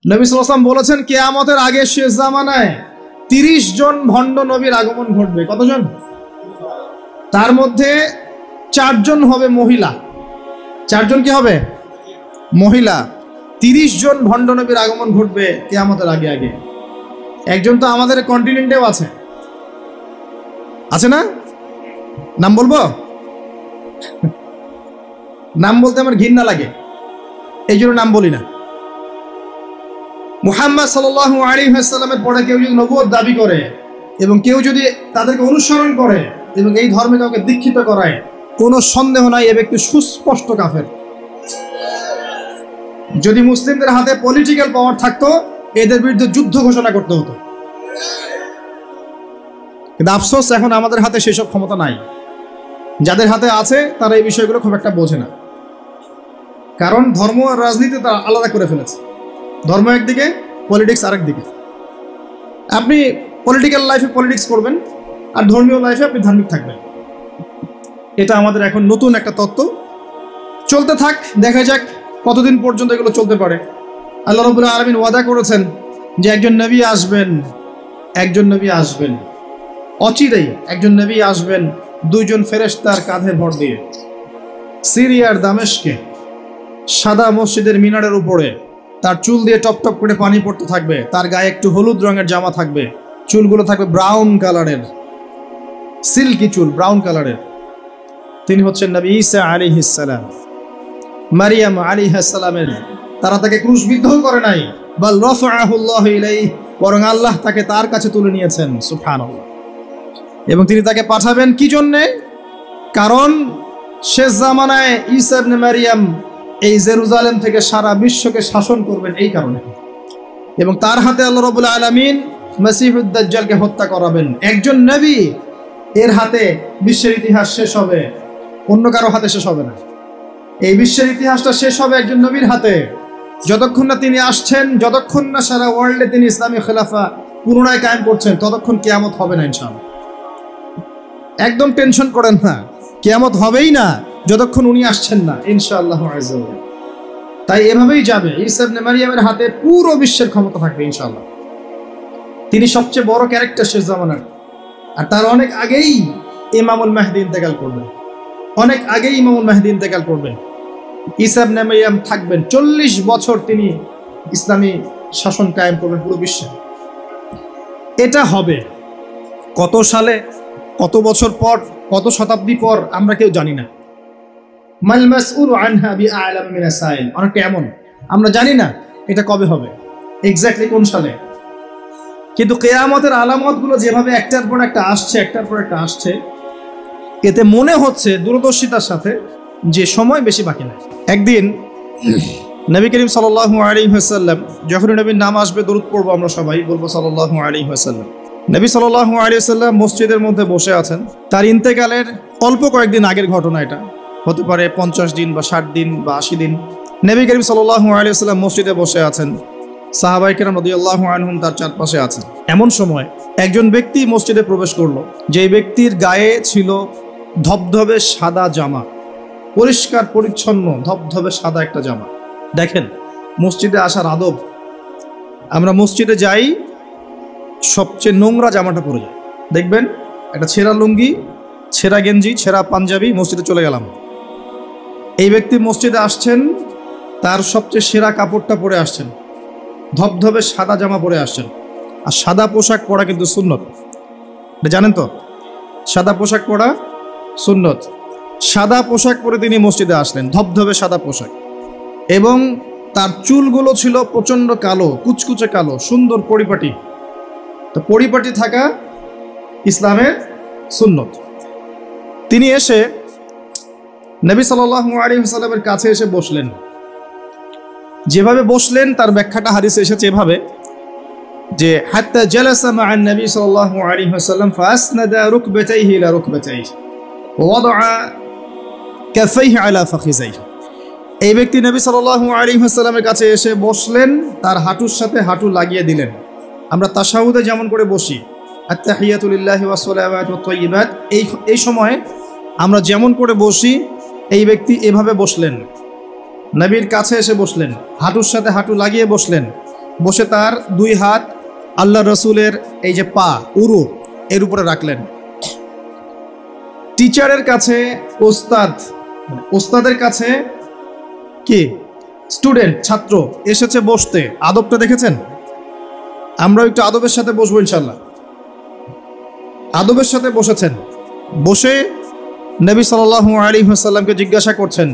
নবী সাল্লাল্লাহু আলাইহি ওয়াসাল্লাম বলেছেন কিয়ামতের আগে শেষ জামানায় 30 জন ভণ্ড নবীর আগমন ঘটবে। কতজন? তার মধ্যে 4 জন হবে মহিলা। 4 জন কি হবে? মহিলা। 30 জন ভণ্ড নবীর আগমন ঘটবে কিয়ামতের আগে আগে। একজন তো আমাদের কন্টিনেন্টেও আছে, আছে না? নাম বলবো? নাম বলতে আমার ঘৃণা লাগে, এই জন্য নাম বলি না। মুহাম্মদ সাল্লাল্লাহু আলাইহি ওয়াসাল্লামের পরে কেউ যদি নবুয়ত দাবি করে এবং কেউ যদি তাদেরকে অনুসরণ করে এবং এই ধর্মে কাউকে দীক্ষিত করায়, কোনো সন্দেহ নাই এ ব্যক্তি সুস্পষ্ট কাফের। যদি মুসলিমদের হাতে পলিটিক্যাল পাওয়ার থাকতো, এদের বিরুদ্ধে যুদ্ধ ঘোষণা করতে হতো। কিন্তু আফসোস, এখন আমাদের হাতে সেসব ক্ষমতা নাই। যাদের হাতে আছে তারা এই বিষয়গুলো খুব একটা বোঝে না, কারণ ধর্ম আর রাজনীতি তারা আলাদা করে ফেলেছে। ধর্ম একদিকে, পলিটিক্স আরেক দিকে। আপনি পলিটিক্যাল লাইফে পলিটিক্স করবেন আর ধর্মীয় লাইফে আপনি ধার্মিক থাকবেন। এটা আমাদের এখন নতুন একটা তত্ত্ব। চলতে থাক, দেখা যাক কতদিন পর্যন্ত এগুলো চলতে পারে। আল্লাহ রাব্বুল আলামিন ওয়াদা করেছেন যে একজন নবী আসবেন, একজন নবী আসবেন অচিরেই। একজন নবী আসবেন 2 জন ফেরেশতার কাঁধে ভর দিয়ে, সিরিয়ার দামেস্কে সাদা মসজিদের মিনারের উপরে। তার চুল দিয়ে টপ টপ করে পানি পড়তে থাকবে, তার গায়ে একটু হলুদ রঙের জামা থাকবে, চুলগুলো থাকবে ব্রাউন কালারের, সিল্কি চুল, ব্রাউন কালারের। তিনি হচ্ছেন নবী ঈসা আলাইহিস সালাম। মারিয়াম আলাইহিস সালামের তারা তাকে ক্রুশবিদ্ধ করে নাই, বাল রাফআহু আল্লাহু ইলাইহি, বরং আল্লাহ তাকে তার কাছে তুলে নিয়েছেন। সুবহানাল্লাহ। এবং তিনি তাকে পাঠাবেন কি জন্যে? কারণ শেষ জামানায় ঈসা ইবনে মারিয়াম এই জেরুজালেম থেকে সারা বিশ্বকে শাসন করবেন এই কারণে। এবং তার হাতে আল্লাহ রাব্বুল আলামিন মসিহুদ দাজ্জালকে হত্যা করাবেন। একজন নবী, এর হাতে বিশ্বের ইতিহাস শেষ হবে, অন্য কারো হাতে শেষ হবে না। এই বিশ্বের ইতিহাসটা শেষ হবে একজন নবীর হাতে। যতক্ষণ না তিনি আসছেন, যতক্ষণ না সারা ওয়ার্ল্ডে তিনি ইসলামী খেলাফা পুনরায় কায়েম করছেন, ততক্ষণ কিয়ামত হবে না ইনশাআল্লাহ। একদম টেনশন করেন না, কিয়ামত হবেই না যতক্ষণ উনি আসছেন না ইনশাআল্লাহ আযজা ওয়া জাল্লা। তাই এভাবেই যাবে। ঈসা ইবনে মারিয়ামের হাতে পুরো বিশ্বের ক্ষমতা থাকবে ইনশাআল্লাহ। তিনি সবচেয়ে বড় ক্যারেক্টার শেষ জামানার। আর তার অনেক আগেই ইমামুল মাহদী ইন্তেকাল করবেন, অনেক আগেই ইমামুল মাহদী ইন্তেকাল করবেন। ঈসা ইবনে মারিয়াম থাকবেন 40 বছর, তিনি ইসলামী শাসন কায়েম করবেন পুরো বিশ্বে। এটা হবে কত সালে, কত বছর পর, কত শতাব্দী পর আমরা কেউ জানি না। মাল মাসউলু আনহা বিআলাম মিনাস সাইল, অনেকটা এমন আমরা জানি না এটা কবে হবে, এক্স্যাক্টলি কোন সালে। কিন্তু কিয়ামতের আলামতগুলো যেভাবে একটার পর একটা আসছে, একটার পর একটা আসছে, এতে মনে হচ্ছে দূরদর্শিতার সাথে যে সময় বেশি বাকি নাই। একদিন নবী করিম সাল্লাল্লাহু আলাইহি ওয়াসাল্লাম, যখনই নবীর নাম আসবে দরুদ পড়বো, আমরা সবাই বলবো সাল্লাল্লাহু আলাইহি ওয়াসাল্লাম। নবী সাল্লাল্লাহু আলাইহি ওয়াসাল্লাম মসজিদের মধ্যে বসে আছেন। তার ইন্তেকালের অল্প কয়েকদিন আগের ঘটনা এটা, হতে পারে 50 দিন বা 60 দিন বা 80 দিন। নবী করিম সাল্লাল্লাহু আলাইহি ওয়াসাল্লাম মসজিদে বসে আছেন, সাহাবায়ে কেরাম রাদিয়াল্লাহু আনহুম তার চারপাশে আছেন। এমন সময় একজন ব্যক্তি মসজিদে প্রবেশ করলো, যে ব্যক্তির গায়ে ছিল ধবধবে সাদা জামা, পরিষ্কার পরিচ্ছন্ন ধবধবে সাদা একটা জামা। দেখেন মসজিদে আসার আদব, আমরা মসজিদে যাই সবচেয়ে নোংরা জামাটা পরে যাই। দেখবেন একটা ছেঁড়া লুঙ্গি, ছেঁড়া গেঞ্জি, ছেঁড়া পাঞ্জাবি, মসজিদে চলে গেলাম। এই ব্যক্তি মসজিদে আসছেন, তার সবচেয়ে সেরা কাপড়টা পরে আসছেন, ধবধবে সাদা জামা পরে আসছেন। আর সাদা পোশাক পরা কিন্তু সুন্নত, জানেন তো? সাদা পোশাক পরা সুন্নত। সাদা পোশাক পরে তিনি মসজিদে আসলেন, ধবধবে সাদা পোশাক, এবং তার চুলগুলো ছিল প্রচণ্ড কালো, কুচকুচে কালো, সুন্দর পরিপাটি। তো পরিপাটি থাকা ইসলামের সুন্নত। তিনি এসে নবী সাল্লাল্লাহু আলাইহি ওয়াসাল্লামের কাছে এসে বসলেন। যেভাবে বসলেন তার ব্যাখ্যাটা হাদিসে এসেছে এভাবে, যে হাত্তা জালাসা মা'আন নবী সাল্লাল্লাহু আলাইহি ওয়াসাল্লাম ফাসনাদা রুকবাতাইহি ইলা রুকবাতাইহি ওয়া ওয়াদা'a কাফাইহি আলা ফাখিজাইহি। এই ব্যক্তি নবী সাল্লাল্লাহু আলাইহি ওয়াসাল্লামের কাছে এসে বসলেন, তার হাঁটুর সাথে হাঁটু লাগিয়ে দিলেন। আমরা তাশাহুদে যেমন করে বসি, আত-তাহিয়াতু লিল্লাহি ওয়াস সালাওয়াতু ওয়াত তাইয়্যিবাত, এই সময় আমরা যেমন করে বসি, এই ব্যক্তি এভাবে বসলেন, নবীর কাছে এসে বসলেন, হাঁটুর সাথে হাঁটু লাগিয়ে বসলেন। বসে তার দুই হাত আল্লাহ রসুলের এই যে পা উরু এর উপরে রাখলেন। টিচারের কাছে ওস্তাদের কাছে কি স্টুডেন্ট ছাত্র এসেছে বসতে, আদবটা দেখেছেন? আমরা একটু আদবের সাথে বসবো ইনশাল্লাহ। আদবের সাথে বসেছেন, বসে নবী সাল্লাল্লাহু আলাইহি ওয়াসাল্লামকে জিজ্ঞাসা করছেন,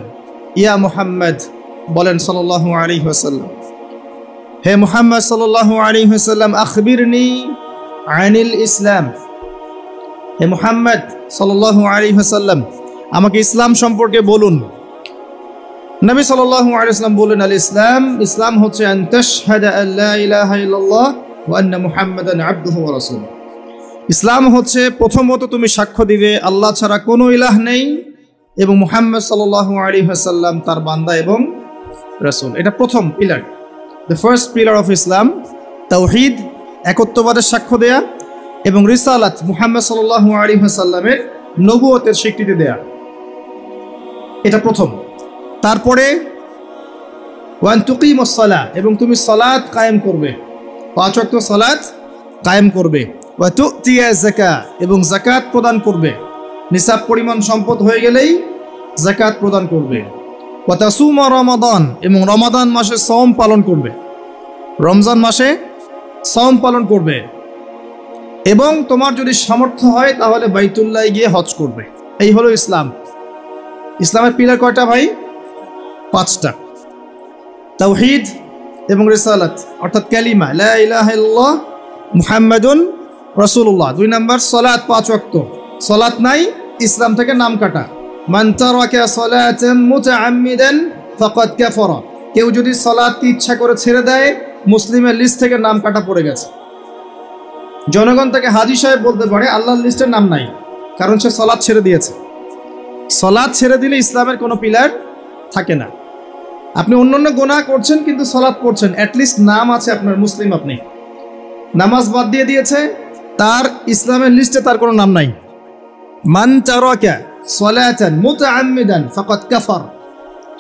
ইয়া মুহাম্মদ, বলেন সাল্লাল্লাহু আলাইহি ওয়াসাল্লাম, হে মুহাম্মদ সাল্লাল্লাহু আলাইহি ওয়াসাল্লাম, আখবিরনি আনিল ইসলাম, হে মুহাম্মদ সাল্লাল্লাহু আলাইহি ওয়াসাল্লাম, আমাকে ইসলাম সম্পর্কে বলুন। নবী সাল্লাল্লাহু আলাইহি ওয়াসাল্লাম বলেন, আল ইসলাম, ইসলাম হচ্ছে আন তাশহাদা আল্লা ইলাহা ইল্লাল্লাহ ওয়া আন্না মুহাম্মাদান আবদুহু ওয়া রাসূলুহু। ইসলাম হচ্ছে প্রথমত তুমি সাক্ষ্য দিবে আল্লাহ ছাড়া কোনো ইলাহ নেই এবং মুহাম্মদ সাল্লাল্লাহু আলাইহি ওয়াসাল্লাম তার বান্দা এবং রাসূল। এটা প্রথম pillar, the first pillar of Islam, তাওহীদ, একত্ববাদের সাক্ষ্য দেয়া এবং রিসালাত, মুহাম্মদ সাল্লাল্লাহু আলাইহি ওয়াসাল্লামের নবুয়তের স্বীকৃতি দেয়া, এটা প্রথম। তারপরে ওয়ান তুকিমুস সালাহ, এবং তুমি সালাত কায়েম করবে, 5 ওয়াক্ত সালাত কায়েম করবে। ওয়া তুতিয়া যাকাত, এবং যাকাত প্রদান করবে, নিসাব পরিমাণ সম্পদ হয়ে গেলেই যাকাত প্রদান করবে। ওয়া তাসুমা রমাদান, এবং রমাদান মাসে সওম পালন করবে, রমজান মাসে সওম পালন করবে। এবং তোমার যদি সামর্থ্য হয় তাহলে বাইতুল্লাহ গিয়ে হজ করবে। এই হলো ইসলাম। ইসলামের পিলার কয়টা ভাই? 5টা। তাওহীদ এবং রিসালাত অর্থাৎ কালিমা লা ইলাহা ইল্লাল্লাহ মুহাম্মাদুন রাসূলুল্লাহ। 2 নাম্বার সালাত, 5 ওয়াক্ত। সালাত নাই, ইসলাম থেকে নাম কাটা। মান তারাকা সালাতান মুতাআম্মিদান ফাকাদ কাফারা, কেউ যদি সালাত ইচ্ছা করে ছেড়ে দেয় মুসলিমের লিস্ট থেকে নাম কাটা পড়ে গেছে। জনগণ তাকে হাজী সাহেব বলতে পারে, আল্লাহর লিস্টের নাম নাই, কারণ সে সালাত ছেড়ে দিয়েছে। সালাত ছেড়ে দিলে ইসলামের কোনো পিলার থাকে না। আপনি অন্যান্য গুনাহ করছেন কিন্তু সালাত পড়ছেন, অ্যাটলিস্ট নাম আছে আপনার, মুসলিম আপনি। নামাজ বাদ দিয়ে দিয়েছে, তার ইসলামের লিস্টে তার কোনো নাম নাই। মান তারাকা সালাতান মুতাআম্মিদান ফাকাদ কাফার,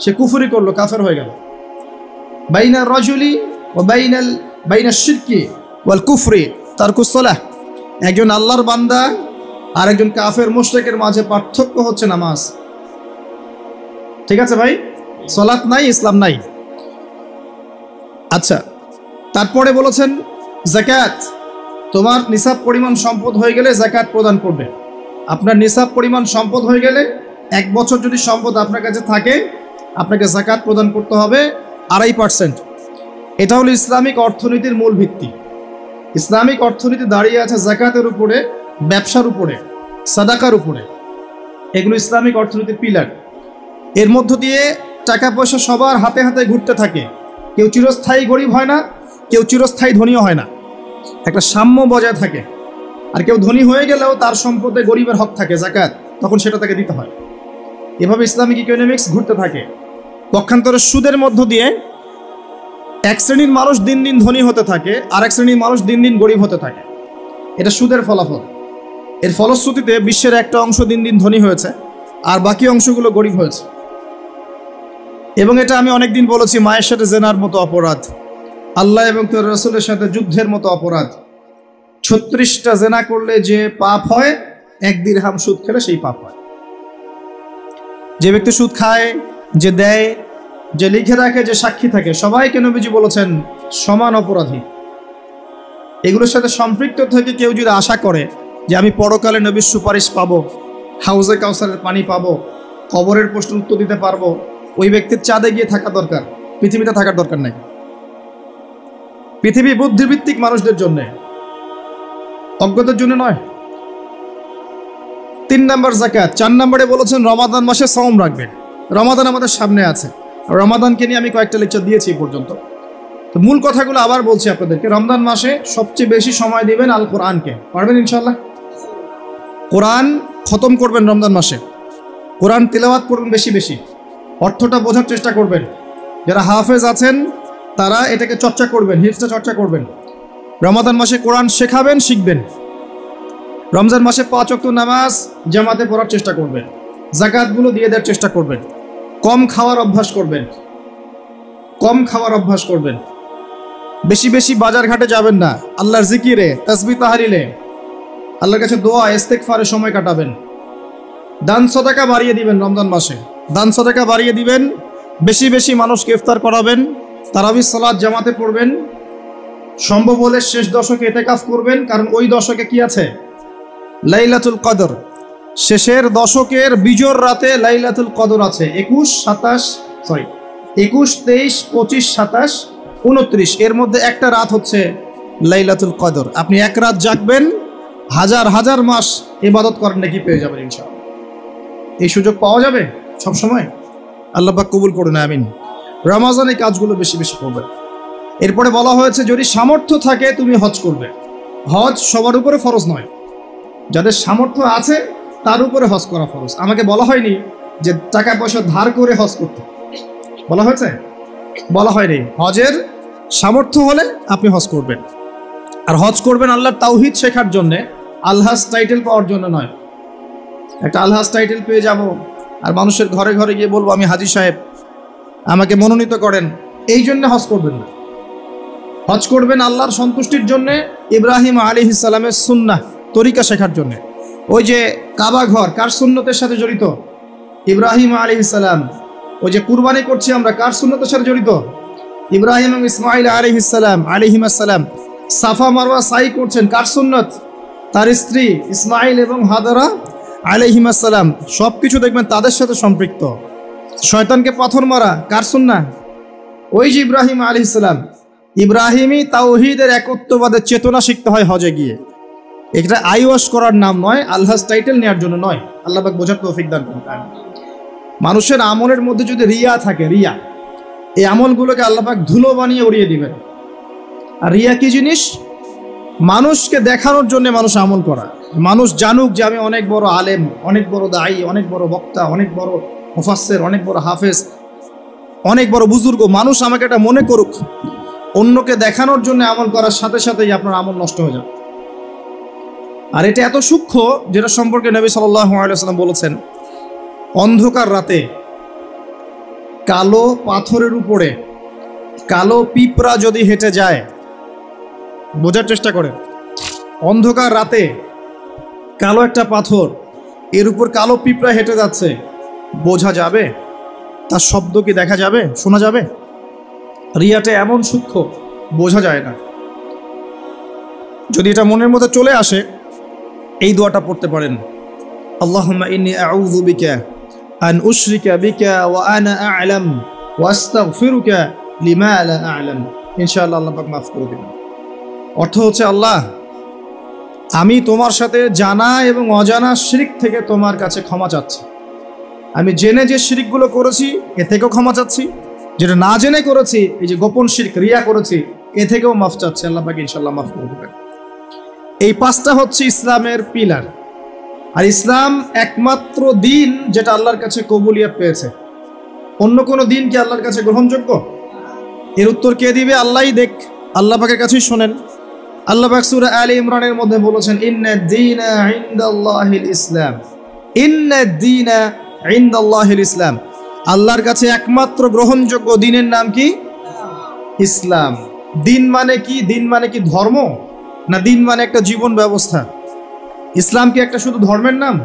সে কুফরি করলো, কাফের হয়ে গেল। বাইনা রাজুলি ওয়া বাইনা শিরকি ওয়াল কুফরি তারকুস সালাহ, একজন আল্লাহর বান্দা আর একজন কাফের মুশরিকের মাঝে পার্থক্য হচ্ছে নামাজ। ঠিক আছে ভাই? সালাত নাই, ইসলাম নাই। আচ্ছা, তারপরে বলেছেন যাকাত, তোমার নিসাব পরিমাণ সম্পদ হয়ে গেলে যাকাত প্রদান করবে। আপনার নিসাব পরিমাণ সম্পদ হয়ে গেলে 1 বছর যদি সম্পদ আপনার কাছে থাকে, আপনাকে যাকাত প্রদান করতে হবে 2.5%। এটা হলো ইসলামিক অর্থনীতির মূল ভিত্তি। ইসলামিক অর্থনীতি দাঁড়িয়ে আছে যাকাতের উপরে, ব্যবসার উপরে, সাদাকার উপরে। এগুলো ইসলামিক অর্থনীতির পিলার। এর মধ্য দিয়ে টাকা পয়সা সবার হাতে হাতে ঘুরতে থাকে। কেউ চিরস্থায়ী গরিব হয় না, কেউ চিরস্থায়ী ধনীও হয় না, একটা সাম্য বজায় থাকে। আর কেউ ধনী হয়ে গেলেও তার সম্পদে গরিবের হক থাকে, যাকাত, তখন সেটা তাকে দিতে হয়। এভাবে ইসলামিক ইকোনমিক্স ঘুরতে থাকে। পক্ষান্তরে সুদের মধ্য দিয়ে এক শ্রেণীর মানুষ দিন দিন ধনী হতে থাকে, আর এক শ্রেণীর মানুষ দিন দিন গরিব হতে থাকে। এটা সুদের ফলাফল। এর ফলশ্রুতিতে বিশ্বের একটা অংশ দিন দিন ধনী হয়েছে আর বাকি অংশগুলো গরিব হয়েছে। এবং এটা আমি অনেকদিন বলেছি, মায়ের সাথে জেনার মতো অপরাধ, আল্লাহ এবং তার রাসূলের সাথে যুদ্ধের মতো অপরাধ। 36টা জেনা করলে যে পাপ হয়, 1 দিরহাম সুদ খেলে সেই পাপ হয়। যে ব্যক্তি সুদ খায়, যে দেয়, যে লিখে রাখে, যে সাক্ষী থাকে, সবাইকে নবীজি বলেছেন সমান অপরাধী। এগুলোর সাথে সম্পৃক্ত থেকে কেউ যদি আশা করে যে আমি পরকালে নবীর সুপারিশ পাবো, হাউজে কাউসারের পানি পাবো, কবরের প্রশ্নের উত্তর দিতে পারবো, ওই ব্যক্তির চাঁদে গিয়ে থাকা দরকার, পৃথিবীতে থাকার দরকার নাই। পৃথিবী বুদ্ধিভিত্তিক মানুষদের জন্য, অজ্ঞদের জন্য নয়। 3 নাম্বার যাকাত। 4 নম্বরে বলেছেন রমাদান মাসে সওম রাখবেন। রমাদান আমাদের সামনে আছে, রমাদানকে নিয়ে আমি কয়েকটা লেকচার দিয়েছি এই পর্যন্ত। তো মূল কথাগুলো আবার বলছি আপনাদেরকে। রমজান মাসে সবচেয়ে বেশি সময় দিবেন আল কোরআনকে। পারবেন ইনশাল্লাহ? কোরআন খতম করবেন রমজান মাসে, কোরআন তিলাওয়াত করবেন বেশি বেশি, অর্থটা বোঝার চেষ্টা করবেন। যারা হাফেজ আছেন তারা এটাকে চর্চা করবেন, হিফজটা চর্চা করবেন। রমাদান মাসে কোরআন শেখাবেন, শিখবেন। রমজান মাসে 5 ওয়াক্ত নামাজ জামাতে পড়ার চেষ্টা করবেন, যাকাতগুলো দিয়ে দেওয়ার চেষ্টা করবেন, কম খাওয়ার অভ্যাস করবেন, কম খাওয়ার অভ্যাস করবেন। বেশি বেশি বাজার ঘাটে যাবেন না, আল্লাহর জিকিরে, তাসবিহ তাহলিলে, আল্লাহর কাছে দোয়া ইস্তেগফারে সময় কাটাবেন। দান সদকা বাড়িয়ে দিবেন, রমজান মাসে দান সদকা বাড়িয়ে দিবেন, বেশি বেশি মানুষকে ইফতার করাবেন, তারাবির সালাত জামাতে পড়বেন, সম্ভব হলে শেষ দশকে ইতিকাফ করবেন, কারণ ওই দশকে কি আছে? লাইলাতুল কদর। শেষের দশকের বিজোর রাতে লাইলাতুল কদর আছে। 21, 23, 25, 27, 29 এর মধ্যে একটা রাত হচ্ছে লাইলাতুল কদর। আপনি এক রাত জাগবেন, হাজার হাজার মাস ইবাদত করেন নাকি পেয়ে যাবেন ইনশাআল্লাহ। এই সুযোগ পাওয়া যাবে সব সময়। আল্লাহ পাক কবুল করুন, আমিন। রমজানে কাজগুলো বেশি বেশি করবে। এরপরে বলা হয়েছে যদি সামর্থ্য থাকে তুমি হজ করবে। হজ সবার উপরে ফরজ নয়, যাদের সামর্থ্য আছে তার উপরে হজ করা ফরজ। আমাকে বলা হয়নি যে টাকা পয়সা ধার করে হজ করতে, বলা হয়েছে? বলা হয়নি। হজের সামর্থ্য হলে আপনি হজ করবেন। আর হজ করবেন আল্লাহর তাওহীদ শেখার জন্যে, আলহাজ টাইটেল পাওয়ার জন্য নয়। একটা আলহাজ টাইটেল পেয়ে যাব আর মানুষের ঘরে ঘরে গিয়ে বলবো আমি হাজী সাহেব, আমাকে মনোনীত করেন, এই জন্য হজ করবেন না। হজ করবেন আল্লাহর সন্তুষ্টির জন্যে, ইব্রাহিম আলাইহিস সালামের সুন্নাহ তরিকা শেখার জন্যে। ওই যে কাবা ঘর কার সুন্নতের সাথে জড়িত? ইব্রাহিম আলাইহিস সালাম। ওই যে কুরবানি করছি আমরা কার সুন্নতের সাথে জড়িত? ইব্রাহিম এবং ইসমাইল আলাইহিস সালাম। সাফা মারওয়া সাই করছেন কার সুন্নত? তার স্ত্রী ইসমাইল এবং হাজারা আলাইহিস সালাম। সব কিছু দেখবেন তাদের সাথে সম্পৃক্ত। শয়তানকে পাথর মারা কার সুন্নাহ? ওই যে ইব্রাহিম আলাইহিস সালাম। ইব্রাহিমী তাওহীদের একত্ববাদের চেতনা শিখতে হয় হজে গিয়ে। এটা আইওয়াশ করার নাম নয়, আলহাজ টাইটেল নেওয়ার জন্য নয়। আল্লাহ পাক বোঝার তৌফিক দান করুন। মানুষের আমলের মধ্যে যদি রিয়া থাকে, রিয়া, এই আমলগুলোকে আল্লাহ পাক ধুলো বানিয়ে উড়িয়ে দিবেন। আর রিয়া কি জিনিস? মানুষকে দেখানোর জন্য মানুষ আমল করা, মানুষ জানুক যে আমি অনেক বড় আলেম, অনেক বড় দায়ী, অনেক বড় বক্তা, অনেক বড় মুফাসসির, অনেক বড় হাফেজ, অনেক বড় বুজুর্গ, মানুষ আমাকে এটা মনে করুক। অন্যকে দেখানোর জন্য আমল করার সাথে সাথেই আপনার আমল নষ্ট হয়ে যাবে। আর এটা এত সূক্ষ্ম, যেটা সম্পর্কে নবী সাল্লাল্লাহু আলাইহি ওয়াসাল্লাম বলেছেন, অন্ধকার রাতে কালো পাথরের উপরে কালো পিঁপড়া যদি হেঁটে যায়, বোঝার চেষ্টা করেন, অন্ধকার রাতে কালো একটা পাথর, এর উপর কালো পিঁপড়া হেঁটে যাচ্ছে, বোঝা যাবে? তার শব্দ কি দেখা যাবে, শোনা যাবে? রিয়াটা এমন সূক্ষ্ম, বোঝা যায় না। যদি এটা মনের মধ্যে চলে আসে, এই দোয়াটা পড়তে পারেন, আল্লাহুম্মা ইন্নী আউযু বিকা আন উশরিকা বিকা ওয়া আনা আ'লাম ওয়া আস্তাগফিরুকা লিমা লা আ'লাম। ইনশাআল্লাহ আল্লাহ পাক মাফ করে দিবেন। অর্থ হচ্ছে, আল্লাহ, আমি তোমার সাথে জানা এবং অজানা শিরক থেকে তোমার কাছে ক্ষমা চাচ্ছি। আমি জেনে যে শিরকগুলো করেছি এ থেকেও ক্ষমা চাচ্ছি, যেটা না জেনে করেছি, এই যে গোপন শিরক, রিয়া করেছি, এ থেকেও মাফ চাচ্ছি। আল্লাহ পাক ইনশাআল্লাহ মাফ করে দেবেন। এই পাঁচটা হচ্ছে ইসলামের পিলার। আর ইসলাম একমাত্র দিন যেটা আল্লাহর কাছে কবুলিয়ত পেয়েছে। অন্য কোনো দিন কি আল্লাহর কাছে গ্রহণযোগ্য? এর উত্তর কে দিবে? আল্লাহই দেখ, আল্লাহ পাকের কাছেই শোনেন। আল্লাহ পাক সূরা আলে ইমরানের মধ্যে বলেছেন, ইন্নাদ-দীনা ইনদাল্লাহিল ইসলাম। ইন্নাদ-দীনা ইনদাল্লাহিল ইসলাম। আল্লাহর কাছে একমাত্র গ্রহণযোগ্য দিনের নাম কি? ইসলাম। দিন মানে কি? দিন মানে কি ধর্ম? না দিন মানে একটা জীবন ব্যবস্থা? ইসলাম কি একটা শুধু ধর্মের নাম?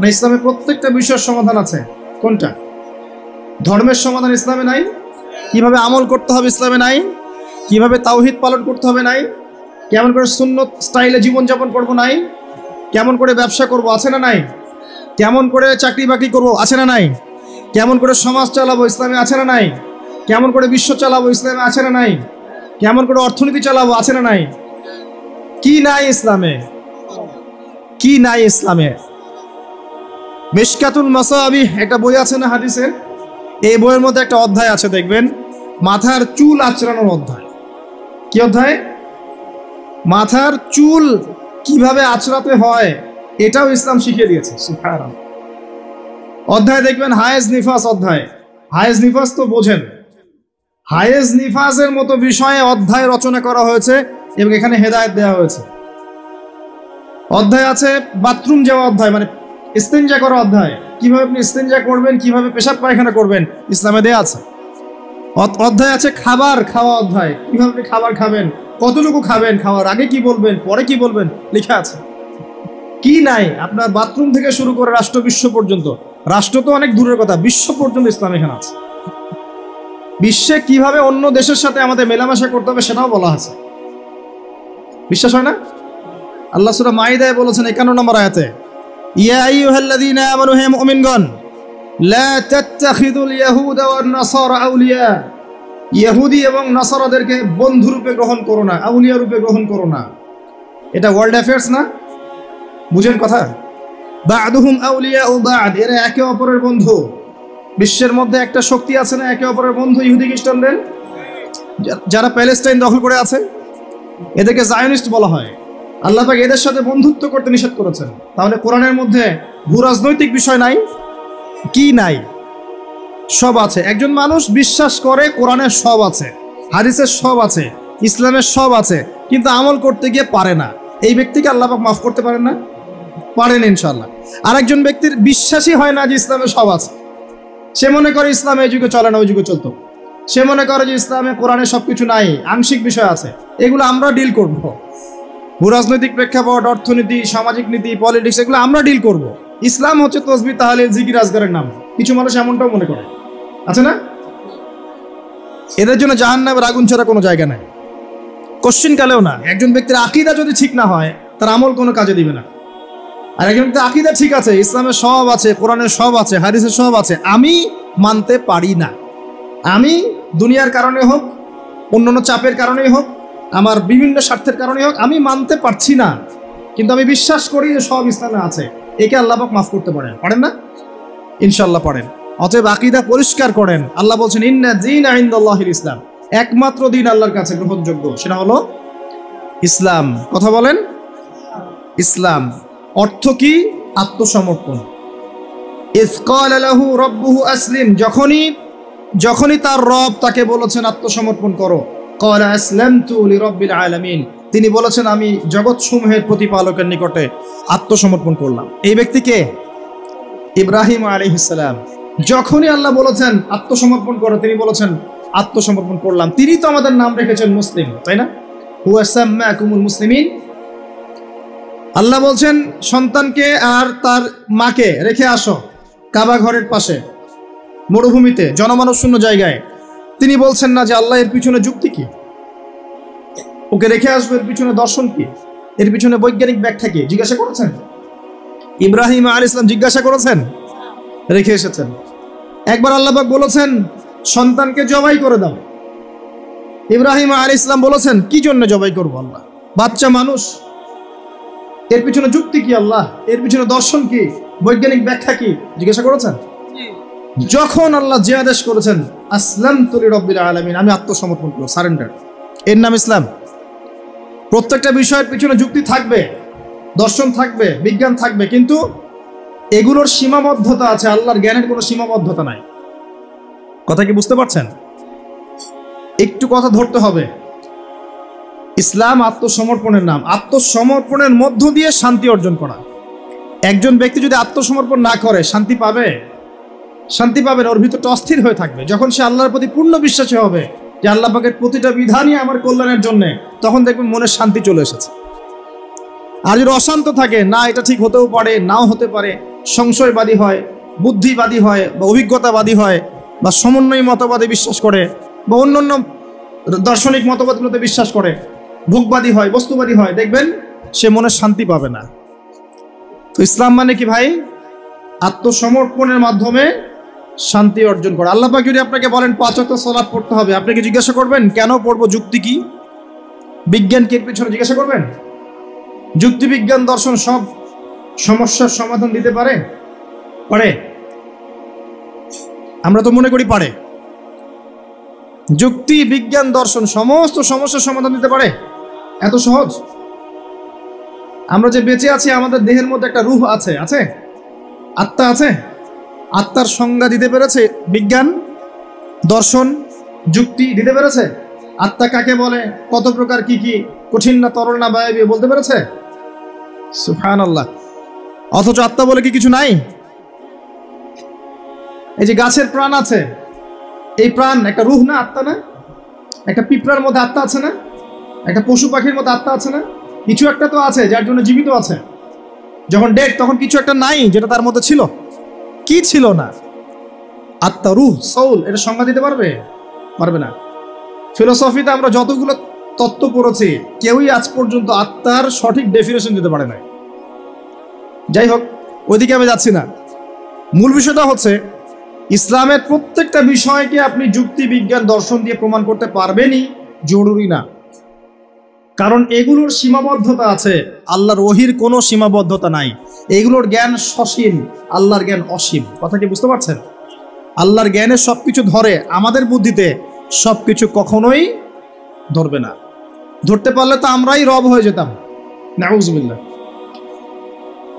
না ইসলামে প্রত্যেকটা বিষয়ের সমাধান আছে? কোনটা? ধর্মের সমাধান ইসলামে নাই? কিভাবে আমল করতে হবে ইসলামে নাই? কিভাবে তাওহীদ পালন করতে হবে নাই? কেমন করে সুন্নত স্টাইলে জীবনযাপন করবো নাই? কেমন করে ব্যবসা করব আছে না নাই? কেমন করে চাকরি বাকরি করবো আছে না নাই? কেমন করে সমাজ চালাবো ইসলামে আছে না নাই? কেমন করে বিশ্ব চালাবো ইসলামে আছে না নাই? কেমন করে অর্থনীতি চালাবো আছে না নাই? কি নাই ইসলামে? কি নাই ইসলামে? মিশকাতুল মাসাবিহ একটা বই আছে না হাদিসের, এই বইয়ের মধ্যে একটা অধ্যায় আছে, দেখবেন, মাথার চুল আঁচড়ানোর অধ্যায়। কি অধ্যায়? মাথার চুল কিভাবে আঁচড়াতে হয় এটাও ইসলাম শিখিয়ে দিয়েছে। সুবহানাল্লাহ। অধ্যায় দেখবেন হায়েজ নিফাস অধ্যায়। হায়েজ নিফাস তো বোঝেন, হায়েজ নিফাসের মতো বিষয়ে অধ্যায় রচনা করা হয়েছে এবং এখানে হেদায়েত দেওয়া হয়েছে। অধ্যায় আছে বাথরুম যাওয়া অধ্যায়, মানে ইস্তেঞ্জা করা অধ্যায়। কিভাবে আপনি ইস্তেঞ্জা করবেন, কিভাবে পেশাব পায়খানা করবেন ইসলামে দেয়া আছে। অধ্যায় আছে খাবার খাওয়া অধ্যায়, কিভাবে খাবার খাবেন, কতটুকু খাবেন, খাওয়ার আগে কি বলবেন, পরে কি বলবেন, লেখা আছে। কি নাই, আপনার বাথরুম থেকে শুরু করে রাষ্ট্র বিশ্ব পর্যন্ত, রাষ্ট্র তো অনেক দূরের কথা, বিশ্ব পর্যন্ত ইসলাম এখানে আছে। বিশ্বে কিভাবে অন্য দেশের সাথে আমাদের মেলামেশা করতে হবে সেটাও বলা আছে। বিশ্বাস হয় না? আল্লাহ সূরা মাইদায় বলেছেন 51 নম্বর আয়াতে, ইয়া আইয়ুহাল্লাযীনা আমানু, হে মুমিনগণ, লা তাত্তাখিযুল ইয়াহুদা ওয়ান নাসারা আউলিয়া, ইহুদি এবং নাসারাদেরকে বন্ধু রূপে গ্রহণ করো না, আউলিয়া রূপে গ্রহণ করো না। এটা ওয়ার্ল্ড অ্যাফেয়ার্স না? বুঝেন কথা? বা'দুহুম আউলিয়া ও বা'দ, এরা একে অপরের বন্ধু। বিশ্বের মধ্যে একটা শক্তি আছে না একে অপরের বন্ধু, ইহুদি খ্রিস্টানদের, যারা প্যালেস্টাইন দখল করে আছে, এদেরকে জায়নিস্ট বলা হয়। আল্লাহ পাক এদের সাথে বন্ধুত্ব করতে নিষেধ করেছেন। তাহলে কোরআনের মধ্যে ভূ রাজনৈতিক বিষয় নাই? কি নাই? সব আছে। একজন মানুষ বিশ্বাস করে কোরআনের সব আছে, হাদিসের সব আছে, ইসলামের সব আছে, কিন্তু আমল করতে গিয়ে পারে না। এই ব্যক্তিকে আল্লাহ পাক মাফ করতে পারেন না? পারেন ইনশাআল্লাহ। আরেকজন ব্যক্তির বিশ্বাসই হয় না যে ইসলামে সব আছে, সে মনে করে ইসলাম এই যুগে চলে না, ওই যুগে চলতো। সে মনে করে যে ইসলামে কোরআনে সবকিছু নাই, আংশিক বিষয় আছে, এগুলো আমরা ডিল করব। ভূরাজনৈতিক প্রেক্ষাপট, অর্থনীতি, সামাজিক নীতি, পলিটিক্স, এগুলো আমরা ডিল করব। ইসলাম হচ্ছে তসবিহ, তাহলিল, জিকির, আজকারের নাম। কিছু মানুষ এমনটাও মনে করে, আছে না? এদের জন্য জাহান্নামের আগুন ছাড়া কোনো জায়গা নাই, কোশ্চিন কালেও না। একজন ব্যক্তির আকীদা যদি ঠিক না হয়, তার আমল কোনো কাজে দিবে না। আর একজন ব্যক্তির আকীদা ঠিক আছে, ইসলামের সব আছে, কোরআনের সব আছে, হাদিসের সব আছে, আমি মানতে পারি না। আমি দুনিয়ার কারণে হোক, অন্যান্য চাপের কারণেই হোক, আমার বিভিন্ন স্বার্থের কারণে হোক, আমি মানতে পারছি না, কিন্তু আমি বিশ্বাস করি যে সব ইসলামে আছে। একে আল্লাহ পাক মাফ করতে পারেন, পারেন না? ইনশাআল্লাহ পারেন। অতএব আকীদা পরিষ্কার করেন। আল্লাহ বলছেন, ইন্না দীনা ইনদাল্লাহিল ইসলাম, একমাত্র দিন আল্লাহর কাছে গ্রহণযোগ্য সেটা হলো ইসলাম। কথা বলেন, ইসলাম। অর্থ কি? আত্মসমর্পণ। ইয ক্বালা লাহু রাব্বুহু আসলিম, যখনই তার রব তাকে বলেছেন আত্মসমর্পণ করো, ক্বালা আসলামতু লিরাব্বিল আলামিন, তিনি বলেছেন আমি জগৎসমূহের প্রতিপালকের নিকটে আত্মসমর্পণ করলাম। এই ব্যক্তিকে ইব্রাহিম আলাইহিস সালাম। যখনই আল্লাহ বলেছেন আত্মসমর্পণ করো, তিনি বলেছেন আত্মসমর্পণ করলাম। তিনি তো আমাদের নাম রেখেছেন মুসলিম, তাই না? হুয়া সাম্মাকুমুল মুসলিমিন। আল্লাহ বলছেন সন্তানকে আর তার মাকে রেখে আসো কাবা ঘরের পাশে, মরুভূমিতে, জনমানব শূন্য জায়গায়। তিনি বলছেন না যে আল্লাহ এর পিছনে যুক্তি কি, ওকে রেখে আসবো, এর পিছনে দর্শন কি, এর পিছনে বৈজ্ঞানিক ব্যাখ্যা কি? জিজ্ঞাসা করেছেন? ইব্রাহিম আলাইহিস সালাম জিজ্ঞাসা করেছেন? রেখে এসেছেন। একবার আল্লাহ পাক বলেছেন সন্তানকে জবাই করে দাও। ইব্রাহিম আলাইহিস সালাম বলেছেন কি জন্য জবাই করবো আল্লাহ, বাচ্চা মানুষ, এর পিছনে যুক্তি কি আল্লাহ, এর পিছনে দর্শন কি, বৈজ্ঞানিক ব্যাখ্যা কি? জিজ্ঞাসা করেছেন? যখন আল্লাহ যে আদেশ করেছেন আসলামতু লিরাব্বিল আলামিন, আমি আত্মসমর্পণ করলাম, সারেন্ডার, এর নাম ইসলাম। প্রত্যেকটা বিষয়ের পিছনে যুক্তি থাকবে, দর্শন থাকবে, বিজ্ঞান থাকবে, কিন্তু এগুলোর সীমাবদ্ধতা আছে। আল্লাহর জ্ঞানের কোনো সীমাবদ্ধতা নাই। কথা কি বুঝতে পারছেন? একটু কথা ধরতে হবে। ইসলাম আত্মসমর্পণের নাম। আত্মসমর্পণের মধ্য দিয়ে শান্তি অর্জন করা। একজন ব্যক্তি যদি আত্মসমর্পণ না করে শান্তি পাবে? শান্তি পাবে না, ওর ভিতরটা অস্থির হয়ে থাকবে। যখন সে আল্লাহর প্রতি পূর্ণ বিশ্বাসী হবে যে আল্লাহ পাকের প্রতিটা বিধানই আমার কল্যাণের জন্য, তখন দেখবেন মনের শান্তি চলে এসেছে। আর যদি অশান্ত থাকে, না এটা ঠিক হতেও পারে, নাও হতে পারে, সংশয়বাদী হয়, বুদ্ধিবাদী হয়, বা অভিজ্ঞতাবাদী হয়, বা সমন্বয় মতবাদে বিশ্বাস করে, বা অন্যান্য দার্শনিক মতবাদগুলোতে বিশ্বাস করে, ভোগবাদী হয়, বস্তুবাদী হয়, দেখবেন সে মনে শান্তি পাবে না। তো ইসলাম মানে কি ভাই? আত্মসমর্পণের মাধ্যমে শান্তি অর্জন করা। আল্লাহ পাক যদি আপনাকে বলেন 5 ওয়াক্ত সালাত পড়তে হবে, আপনি কি জিজ্ঞাসা করবেন কেন পড়বো, যুক্তি কি, বিজ্ঞান কি এর পিছনে জিজ্ঞাসা করবেন? যুক্তি, বিজ্ঞান, দর্শন সব সমস্যার সমাধান দিতে পারে? পারে? আমরা তো মনে করি পারে। যুক্তি, বিজ্ঞান, দর্শন সমস্ত সমস্যার সমাধান দিতে পারে? এত সহজ? আমরা যে বেঁচে আছি, আমাদের দেহের মধ্যে একটা রূহ আছে, আছে আত্মা আছে। আত্মার সংজ্ঞা দিতে পেরেছে বিজ্ঞান, দর্শন, যুক্তি দিতে পেরেছে? আত্মা কাকে বলে, কত প্রকার, কি কি, কঠিন না তরল না বায়বীয় বলতে পেরেছে? সুবহানাল্লাহ। অথচ আত্মা বলে কি কিছু নাই? এই যে গাছের প্রাণ আছে, এই প্রাণ একটা রুহ না, আত্মা না? একটা পিঁপড়ার মধ্যে আত্মা আছে না? একটা পশু পাখির মধ্যে আত্মা আছে না? কিছু একটা তো আছে যার জন্য জীবিত আছে। যখন ডেড তখন কিছু একটা নাই যেটা তার মধ্যে ছিল। কি ছিল না? আত্মা, রুহ, সোল, এটা সংজ্ঞা দিতে পারবে? পারবে না। ফিলোসফিতে আমরা যতগুলো তত্ত্ব পড়েছি কেউই আজ পর্যন্ত আত্মার সঠিক ডেফিনেশন দিতে পারে না। যাই হোক, ওইদিকে আমি যাচ্ছি না। মূল বিষয়টা হচ্ছে ইসলামের প্রত্যেকটা বিষয়কে আপনি যুক্তি, বিজ্ঞান, দর্শন দিয়ে প্রমাণ করতে পারবেনই, জরুরি না। কারণ এগুলোর সীমাবদ্ধতা আছে, আল্লাহর ওহির কোনো সীমাবদ্ধতা নাই। এগুলোর জ্ঞান সসীম, আল্লাহর জ্ঞান অসীম। কথা কি বুঝতে পারছেন? আল্লাহর জ্ঞানে সবকিছু ধরে, আমাদের বুদ্ধিতে সবকিছু কখনোই ধরবে না। ধরতে পারলে তো আমরাই রব হয়ে যেতাম, নাউজুবিল্লাহ।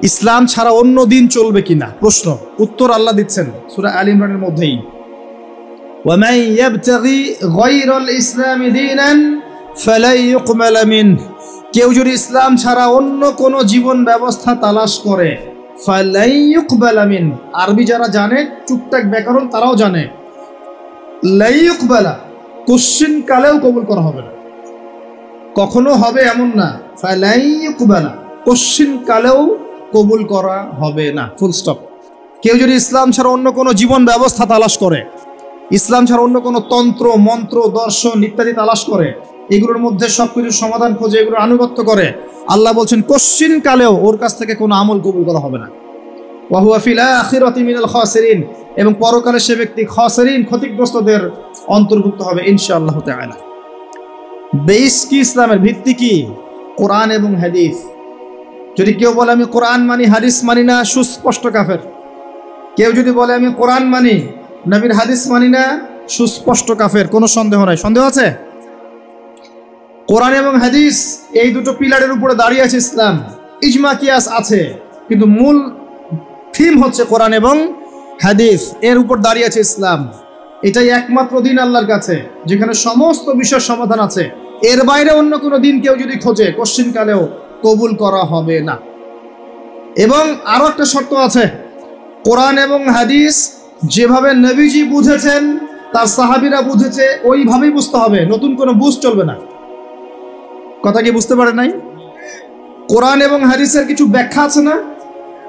ইসলাম ছাড়া অন্য দিন চলবে কিনা প্রশ্ন, উত্তর আল্লাহ দিচ্ছেন সূরা আল ইমরানের মধ্যেই। ওয়ামান ইয়াবতাগি গায়রাল ইসলামি দীনান ফালা ইউকবাল মিনহু, কেউ যদি ইসলাম ছাড়া অন্য কোন জীবন ব্যবস্থা তালাশ করে, ফালা ইউকবাল মিনহু, আরবি যারা জানে টুকটাক ব্যাকরণ তারাও জানে, লা ইউকবালা, কোশ্চিন কালেও কবুল করা হবে না। কখনো হবে এমন না, ফালা ইউকবালা, কোশ্চিন কালেও কবুল করা হবে না, ফুল স্টপ। কেউ যদি ইসলাম ছাড়া অন্য কোনো জীবন ব্যবস্থা তালাশ করে, ইসলাম ছাড়া অন্য কোনো তন্ত্র, মন্ত্র, দর্শন ইত্যাদি তালাশ করে, এগুলোর মধ্যে সবকিছু সমাধান খোঁজে, এগুলোর আনুগত্য করে, আল্লাহ বলছেন কোশ্চিন কালেও ওর কাছ থেকে কোনো আমল কবুল করা হবে না। ওয়া হুয়া ফিল আখিরাতি মিনাল খাসিরিন, এবং পরকালে সে ব্যক্তি খাসিরিন, ক্ষতিগ্রস্তদের অন্তর্ভুক্ত হবে ইনশাআল্লাহ তাআলা। বেস কি? ইসলামের ভিত্তি কি? কোরআন এবং হাদিস। যদি কেউ বলে আমি কোরআন মানি, হাদিস মানি না, সুস্পষ্ট কাফের। কেউ যদি বলে আমি কোরআন মানি, নবীর হাদিস মানি না, সুস্পষ্ট কাফের, কোনো সন্দেহ নাই। সন্দেহ আছে? কোরআন এবং হাদিস এই দুটো পিলারের উপরে দাঁড়িয়ে আছে ইসলাম। ইজমা কিয়াস আছে, কিন্তু মূল থিম হচ্ছে কোরআন এবং হাদিস, এর উপর দাঁড়িয়ে আছে ইসলাম। এটাই একমাত্র দিন আল্লাহর কাছে যেখানে সমস্ত বিষয়ের সমাধান আছে। এর বাইরে অন্য কোনো দিন কেউ যদি খোঁজে, কোশ্চিন কালেও কবুল করা হবে না। এবং আরো একটা শর্ত আছে, কোরআন এবং হাদিস যেভাবে নবীজি বুঝেছেন, তার সাহাবীরা বুঝেছে, ওইভাবেই বুঝতে হবে, নতুন কোনো বুঝ চলবে না। কথা কি বুঝতে পারে নাই? কোরআন এবং হাদিসের কিছু ব্যাখ্যা আছে না,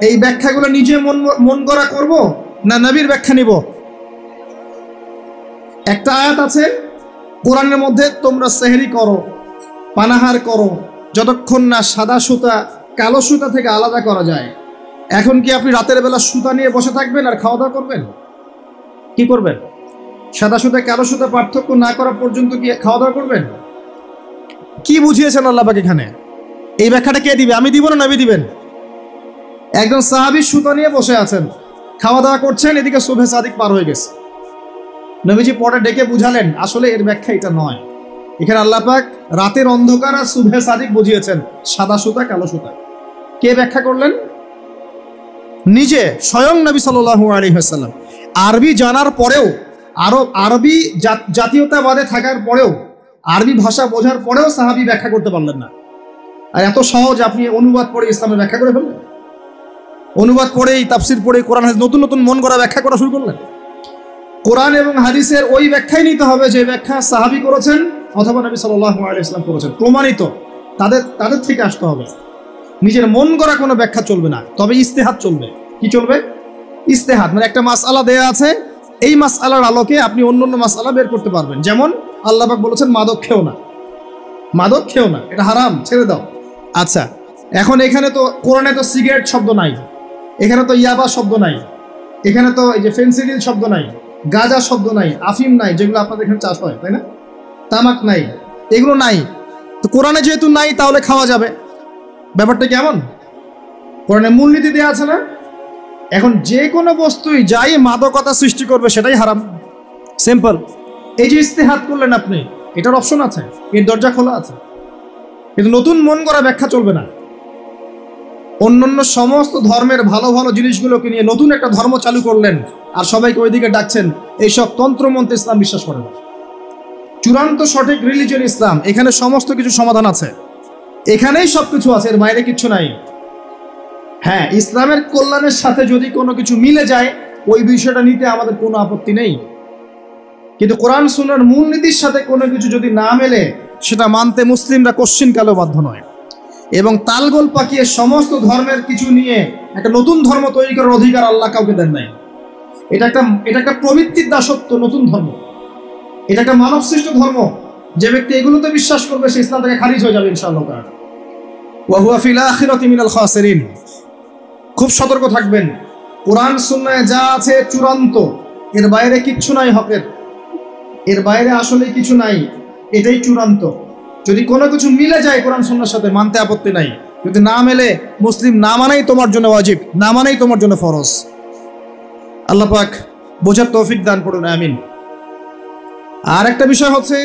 এই ব্যাখ্যাগুলো নিজে মন গড়া করব না নবীর ব্যাখ্যা নিব? একটা আয়াত আছে কোরআনের মধ্যে, তোমরা সেহরি করো, পানাহার করো, যতক্ষণ না সাদা সুতা কালো সুতা থেকে আলাদা করা যায়। এখন কি আপনি রাতের বেলা সুতা নিয়ে বসে থাকবেন আর খাওয়া দাওয়া করবেন? কি করবেন? সাদা সুতা কালো সুতা পার্থক্য না করা পর্যন্ত কি খাওয়া দাওয়া করবেন? কি বুঝিয়েছেন আল্লাহ পাক এখানে? এই ব্যাখ্যাটা কে দিবে? আমি দিব না নবী দিবেন? একজন সাহাবী সুতা নিয়ে বসে আছেন, খাওয়া দাওয়া করছেন, এদিকে সুবহে সাদিক পার হয়ে গেছে। নবীজি পরে ডেকে বুঝালেন আসলে এর ব্যাখ্যা এটা নয়। এখানে আল্লাহ পাক রাতের অন্ধকার আর সুবহে সাদিক বুঝিয়েছেন, সাদা সুতা কালো সুতা। কে ব্যাখ্যা করলেন? নিজে স্বয়ং নবী সাল্লাল্লাহু আলাইহি ওয়াসাল্লাম। আরবি জানার পরেও, আরবি জাতীয়তাবাদে থাকার পরেও, আরবি ভাষা বোঝার পরেও সাহাবী ব্যাখ্যা করতে পারলেন না। আর এত সহজ আপনি অনুবাদ পড়ে ইসলামের ব্যাখ্যা করে ফেললেন। অনুবাদ পড়েই, তাফসির পড়ে, কোরআন হাদিস নতুন নতুন মন গড়া ব্যাখ্যা করা শুরু করলেন। কোরআন এবং হাদিসের ওই ব্যাখ্যাই নিতে হবে যে ব্যাখ্যা সাহাবী করেছেন অথবা নবী সাল্লাল্লাহু আলাইহি ওয়াসাল্লাম করেছেন, প্রমাণিত। তাদের থেকে আসতে হবে। নিজের মন গড়া কোনো ব্যাখ্যা চলবে না, তবে ইস্তেহাদ চলবে। কি চলবে? ইস্তেহাদ মানে একটা মাসআলা দেয়া আছে, এই মাসআলার আলোকে আপনি অন্য অন্য মাসআলা বের করতে পারবেন। যেমন আল্লাহ পাক বলেছেন মাদক খেও না, মাদক খেও না, এটা হারাম, ছেড়ে দাও। আচ্ছা, এখন এখানে তো কোরআনে তো সিগারেট শব্দ নাই, এখানে তো ইয়াবা শব্দ নাই, এখানে তো এই যে ফেন্সিডিল শব্দ নাই, গাঁজা শব্দ নাই, আফিম নাই, যেগুলো আপনাদের এখানে চাষ হয়, তাই না? তামাক নাই, এগুলো নাই। তো কোরআনে যেহেতু নাই তাহলে খাওয়া যাবে। ব্যাপারটা কেমন? কোরআনে মূলনীতি দেওয়া আছে না? এখন যে কোনো বস্তুই যাই মাদকতা সৃষ্টি করবে সেটাই হারাম, সিম্পল। এই যে ইস্তেহাদ করলেন আপনি, এটার অপশন আছে, এর দরজা খোলা আছে, কিন্তু নতুন মন করা ব্যাখ্যা চলবে না। অন্যান্য সমস্ত ধর্মের ভালো ভালো জিনিসগুলোকে নিয়ে নতুন একটা ধর্ম চালু করলেন আর সবাইকে ওইদিকে ডাকছেন। এইসব তন্ত্রমন্ত্রে ইসলাম বিশ্বাস করে না। চূড়ান্ত সঠিক রিলিজিয়ন ইসলাম, এখানে সমস্ত কিছু সমাধান আছে, এখানেই সবকিছু আছে, এর বাইরে কিচ্ছু নাই। হ্যাঁ, ইসলামের কল্যাণের সাথে যদি কোনো কিছু মিলে যায় ওই বিষয়টা নিতে আমাদের কোনো আপত্তি নেই, কিন্তু কোরআন সুন্নাহর মূলনীতির সাথে কোনো কিছু যদি না মেলে সেটা মানতে মুসলিমরা কোশ্চিনকালেও বাধ্য নয়। এবং তালগোল পাকিয়ে সমস্ত ধর্মের কিছু নিয়ে একটা নতুন ধর্ম তৈরি করার অধিকার আল্লাহ কাউকে দেন নাই। এটা একটা প্রবৃত্তির দাসত্ব, নতুন ধর্ম। এটা একটা মানব সৃষ্ট ধর্ম। যে ব্যক্তি এগুলোতে বিশ্বাস করবে সে ইসলাম থেকে খারিজ হয়ে যাবে ইনশাআল্লাহ। ওয়া হুয়া ফিল আখিরাতি মিনাল খাসিরিন। খুব সতর্ক থাকবেন। কোরআন সুন্নাহয় যা আছে চূড়ান্ত, এর বাইরে কিচ্ছু নাই হকের, এর বাইরে আসলে কিছু নাই, এটাই চূড়ান্ত। যদি কোনো কিছু মিলে যায় কোরআন সুন্নাহর সাথে মানতে আপত্তি নাই, যদি না মেলে মুসলিম না মানাই তোমার জন্য ওয়াজিব, না মানাই তোমার জন্য ফরজ। আল্লাহ পাক বোঝার তৌফিক দান করুন, আমিন। আর একটা বিষয় হচ্ছে,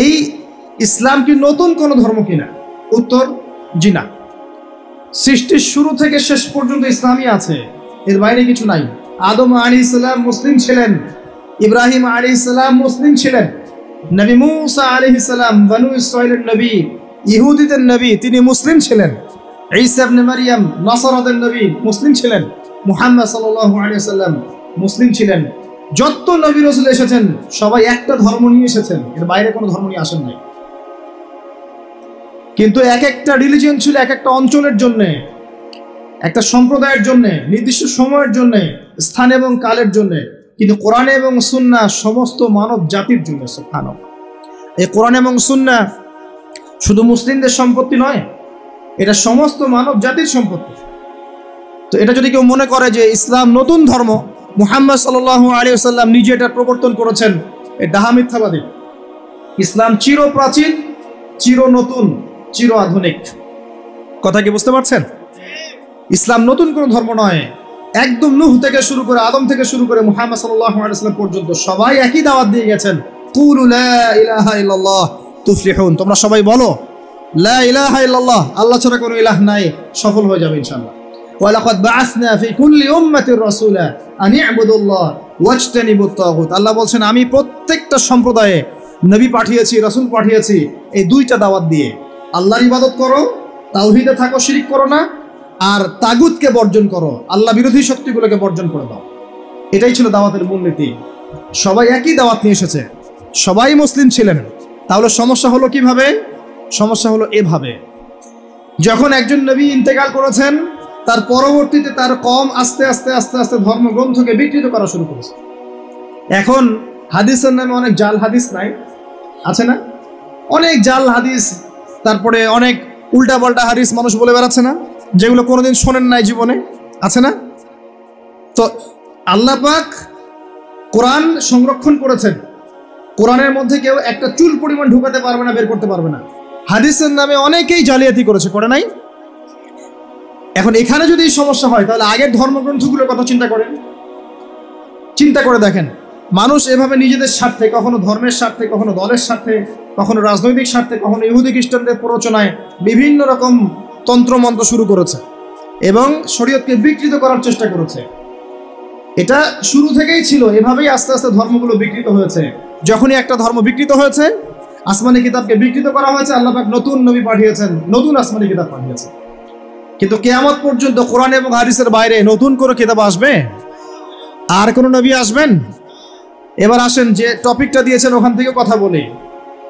এই ইসলাম কি নতুন কোনো ধর্ম কিনা? উত্তর জি না। সৃষ্টির শুরু থেকে শেষ পর্যন্ত ইসলামই আছে, এর বাইরে কিছু নাই। আদম আলাইহিস সালাম মুসলিম ছিলেন, ইব্রাহিম আলাইহিস সালাম মুসলিম ছিলেন, নবী মুসা আলাইহিস সালাম বনু ইসরাইলের নবী, ইহুদিদের নবী, তিনি মুসলিম ছিলেন। ঈসা ইবনে মারইয়াম নাসারাদের নবী মুসলিম ছিলেন। মুহাম্মদ সাল্লাল্লাহু আলাইহি ওয়াসাল্লাম মুসলিম ছিলেন। যত নবী রাসূল এসেছেন সবাই একটা ধর্ম নিয়ে এসেছেন, এর বাইরে কোনো ধর্ম নিয়ে আসেন নাই। কিন্তু এক একটা রিলিজিয়ন ছিল এক একটা অঞ্চলের জন্য, একটা সম্প্রদায়ের জন্য, নির্দিষ্ট সময়ের জন্য, স্থান এবং কালের জন্য। কিন্তু কোরআন এবং সুন্নাহ সমস্ত মানব জাতির জন্য। সুবহানাল্লাহ। এই কোরআন এবং সুন্নাহ শুধু মুসলিমদের সম্পত্তি নয়, এটা সমস্ত মানব জাতির সম্পত্তি। তো এটা যদি কেউ মনে করে যে ইসলাম নতুন ধর্ম, মুহাম্মদ সাল্লাল্লাহু আলাইহি ওয়াসাল্লাম নিজে এটা প্রবর্তন করেছেন, এ ডাহা মিথ্যাবাদী। ইসলাম চির প্রাচীন, চির নতুন, চির আধুনিক। কথা কি বুঝতে পারছেন? ইসলাম নতুন কোনো ধর্ম নয়। একদম নূহ থেকে শুরু করে, আদম থেকে শুরু করে মুহাম্মদ সাল্লাল্লাহু আলাইহি ওয়াসাল্লাম পর্যন্ত সবাই একই দাওয়াত দিয়ে গেছেন, কুলু লা ইলাহা ইল্লাল্লাহ তুফলিহুন। তোমরা সবাই বলো লা ইলাহা ইল্লাল্লাহ, আল্লাহ ছাড়া কোনো ইলাহ নাই, সফল হয়ে যাবে ইনশাআল্লাহ। ওয়ালাকাদ বাআসনা ফি কুল্লি উম্মাতির রাসূলা আন ইবুদুল্লাহ ওয়াজতানিবুত তাগুত। আল্লাহ বলছেন আমি প্রত্যেকটা সম্প্রদায়ে নবী পাঠিয়েছি, রাসূল পাঠিয়েছি এই দুইটা দাওয়াত দিয়ে, আল্লাহর ইবাদত করো, তাওহীদে থাকো, শিরক করো না, আর তাগুতকে বর্জন করো, আল্লাহ বিরোধী শক্তিগুলোকে বর্জন করে দাও। এটাই ছিল দাওয়াতের মূলনীতি। সবাই একই দাওয়াত নিয়ে এসেছে, সবাই মুসলিম ছিলেন। তাহলে সমস্যা হলো কিভাবে? সমস্যা হলো এভাবে, যখন একজন নবী ইন্তেকাল করেছেন তার পরবর্তীতে তার কওম আস্তে আস্তে আস্তে আস্তে ধর্মগ্রন্থকে বিকৃত করা শুরু করেছে। এখন হাদিসের নামে অনেক জাল হাদিস নাই আছে না? অনেক জাল হাদিস, তারপরে অনেক উল্টাপাল্টা হাদিস মানুষ বলে বেড়াচ্ছে না, যেগুলো কোনোদিন শোনেন নাই জীবনে, আছে না? তো আল্লাহ পাক কোরআন সংরক্ষণ করেছেন, কোরআনের মধ্যে কেউ একটা চুল পরিমাণ ঢুকাতে পারবে না, বের করতে পারবে না। হাদিসের নামে অনেকেই জালিয়াতি করেছে, করে নাই? এখন এখানে যদি সমস্যা হয় তাহলে আগের ধর্মগ্রন্থগুলোর কথা চিন্তা করেন, চিন্তা করে দেখেন। মানুষ এভাবে নিজেদের স্বার্থে, কখনো ধর্মের স্বার্থে, কখনো দলের স্বার্থে, কখনো রাজনৈতিক স্বার্থে, কখনো ইহুদি খ্রিস্টানদের প্ররোচনায় বিভিন্ন রকম তন্ত্রমন্ত্র শুরু করেছে এবং শরীয়তকে বিকৃত করার চেষ্টা করেছে। এটা শুরু থেকেই ছিল, এভাবেই আস্তে আস্তে ধর্মগুলো বিকৃত হয়েছে। যখনই একটা ধর্ম বিকৃত হয়েছে, আসমানি কিতাবকে বিকৃত করা হয়েছে, আল্লাহ পাক নতুন নবী পাঠিয়েছেন, নতুন আসমানি কিতাব পাঠিয়েছেন। কিন্তু কিয়ামত পর্যন্ত কোরআন এবং হাদিসের বাইরে নতুন কোনো কিতাব আসবে? আর কোন নবী আসবেন? এবার আসেন যে টপিকটা দিয়েছেন ওখান থেকে কথা বলি।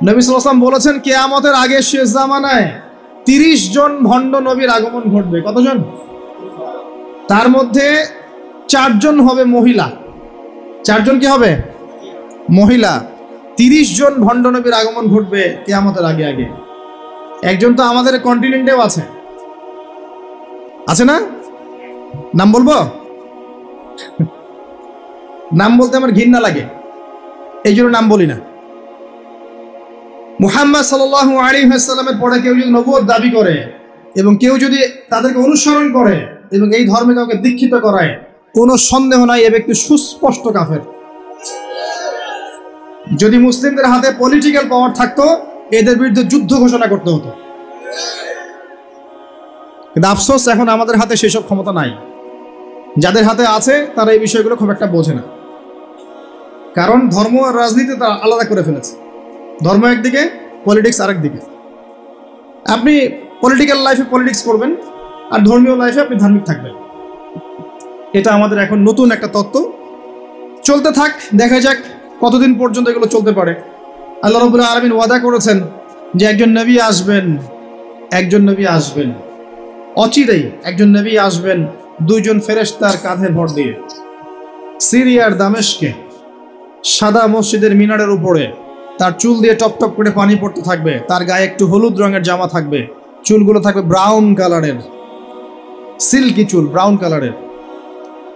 নবী সাল্লাল্লাহু আলাইহি ওয়াসাল্লাম বলেছেন কিয়ামতের আগে শেষ জামানায় 30 জন ভণ্ড নবীর আগমন ঘটবে। কতজন? তার মধ্যে 4 জন হবে মহিলা। 4 জন কি হবে? মহিলা। 30 জন ভণ্ড নবীর আগমন ঘটবে কিয়ামতের আগে আগে। একজন তো আমাদের কন্টিনেন্টেও আছে, আছে না? নাম বলবো? নাম বলতে আমার ঘৃণা লাগে, এই জন্য নাম বলি না। মুহাম্মদ সাল্লাল্লাহু আলাইহি ওয়াসাল্লামের পরে কেউ যদি নবুয়ত দাবি করে এবং কেউ যদি তাদেরকে অনুসরণ করে এবং এই ধর্মে কাউকে দীক্ষিত করায়, কোনো সন্দেহ নাই এ ব্যক্তি সুস্পষ্ট কাফের। যদি মুসলিমদের হাতে পলিটিক্যাল পাওয়ার থাকতো এদের বিরুদ্ধে যুদ্ধ ঘোষণা করতে হতো, কিন্তু আফসোস এখন আমাদের হাতে সেসব ক্ষমতা নাই। যাদের হাতে আছে তারা এই বিষয়গুলো খুব একটা বোঝে না, কারণ ধর্ম আর রাজনীতি তারা আলাদা করে ফেলেছে। ধর্ম একদিকে, পলিটিক্স আরেক দিকে। আপনি পলিটিক্যাল লাইফে পলিটিক্স করবেন আর ধর্মীয় লাইফে আপনি ধার্মিক থাকবেন। এটা আমাদের এখন নতুন একটা তত্ত্ব, চলতে থাক, দেখা যাক কতদিন পর্যন্ত এগুলো চলতে পারে। আল্লাহ রাব্বুল আলামিন ওয়াদা করেছেন যে একজন নবী আসবেন, অচিরেই একজন নবী আসবেন, দুইজন ফেরেশতার কাঁধে ভর দিয়ে সিরিয়ার দামেস্কে সাদা মসজিদের মিনারের উপরে তার চুল দিয়ে টপ টপ করে পানি পড়তে থাকবে, তার গায়ে একটু হলুদ রঙের জামা থাকবে, চুলগুলো থাকবে ব্রাউন কালারের, সিল্কি চুল ব্রাউন কালারের।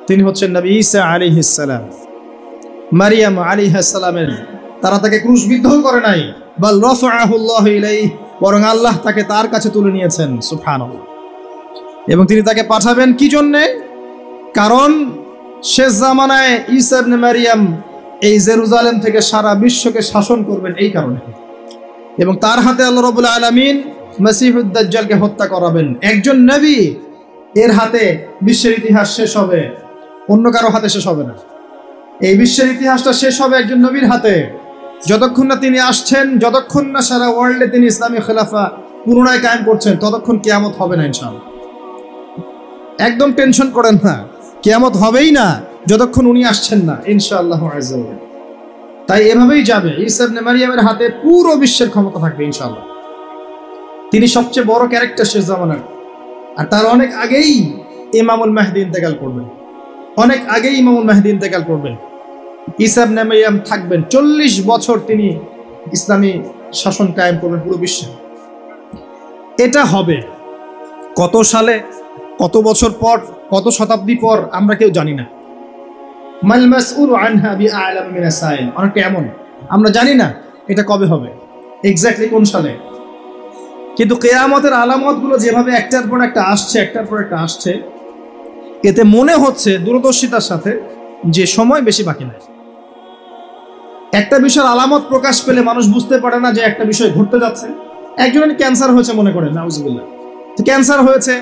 তিনি হচ্ছেন নবী ঈসা আলাইহিস সালাম। মারিয়াম আলাইহিস সালামের তারা তাকে ক্রুশবিদ্ধ করে নাই, বাল রাফাআহুল্লাহু ইলাইহি, বরং আল্লাহ তাকে তার কাছে তুলে নিয়েছেন, সুবহানাল্লাহ। এবং তিনি তাকে পাঠাবেন কি জন্যে? কারণ শেষ জামানায় ঈসা ইবনে মারিয়াম এই জেরুজালেম থেকে সারা বিশ্বকে শাসন করবেন এই কারণে, এবং তার হাতে আল্লাহ রাব্বুল আলামিন মসিহুদ দাজ্জালকে হত্যা করাবেন। একজন নবী এর হাতে বিশ্বের ইতিহাস শেষ হবে, অন্য কারো হাতে শেষ হবে না। এই বিশ্বের ইতিহাসটা শেষ হবে একজন নবীর হাতে। যতক্ষণ না তিনি আসছেন, যতক্ষণ না সারা ওয়ার্ল্ডে তিনি ইসলামী খেলাফা পুনরায় কায়েম করছেন, ততক্ষণ কিয়ামত হবে না ইনশাআল্লাহ। একদম টেনশন করেন না, কিয়ামত হবেই না যতক্ষণ উনি আসছেন না, ইনশাআল্লাহ আযজা ওয়া জাল। তাই এভাবেই যাবে, ঈসা ইবনে মারিয়ামের হাতে পুরো বিশ্বের ক্ষমতা থাকবে ইনশাআল্লাহ। তিনি সবচেয়ে বড় ক্যারেক্টার শেষ জামানার, আর তার অনেক আগেই ইমামুল মাহদী ইন্তেকাল করবেন, অনেক আগেই ইমামুল মাহদী ইন্তেকাল করবেন। ঈসা ইবনে মারিয়াম থাকবেন 40 বছর, তিনি ইসলামী শাসন কায়েম করবেন পুরো বিশ্বে। এটা হবে কত সালে, কত বছর পর, কত শতাব্দী পর আমরা কেউ জানি না। মাল মাসউলু আনহা বিআলাম মিনাস সাইল, অনেকটা এমন আমরা জানি না এটা কবে হবে, এক্স্যাক্টলি কোন সালে। কিন্তু কিয়ামতের আলামতগুলো যেভাবে একটার পর একটা আসছে, এতে মনে হচ্ছে দূরদর্শিতার সাথে যে সময় বেশি বাকি নাই। একটা বিষয়ের আলামত প্রকাশ পেলে মানুষ বুঝতে পারে না যে একটা বিষয় ঘটতে যাচ্ছে। একজনের ক্যান্সার হয়েছে মনে করেন, নাউজুবিল্লাহ, ক্যান্সার হয়েছে,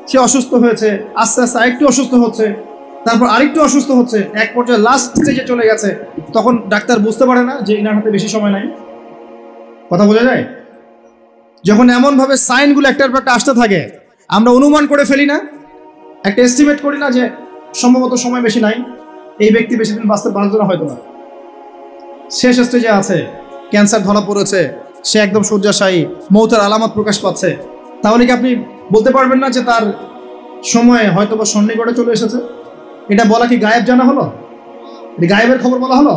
সে অসুস্থ হয়েছে, আস্তে আস্তে আরেকটু অসুস্থ হচ্ছে, তারপর আরেকটু অসুস্থ হচ্ছে, এক পর্যায়ে লাস্ট স্টেজে চলে গেছে। তখন ডাক্তার বুঝতে পারে না যে ইনার হাতে বেশি সময় নাই। কথা বোঝা যায়? যখন এমনভাবে সাইনগুলো একটার পর একটা আসতে থাকে, আমরা অনুমান করে ফেলি না, একটা এস্টিমেট করি না যে সম্ভবত সময় বেশি নাই, এই ব্যক্তি বেশি দিন বাঁচতে পারবে না, হয়তো না, শেষ স্টেজে আছে, ক্যান্সার ধরা পড়েছে, সে একদম শয্যাশায়ী, মৌতের আলামত প্রকাশ পাচ্ছে। তাহলে কি আপনি বলতে পারবেন না যে তার সময় হয়তো বা সন্নিকটে চলে এসেছে? এটা বলা কি গায়েব জানা হলো? গায়েবের খবর বলা হলো?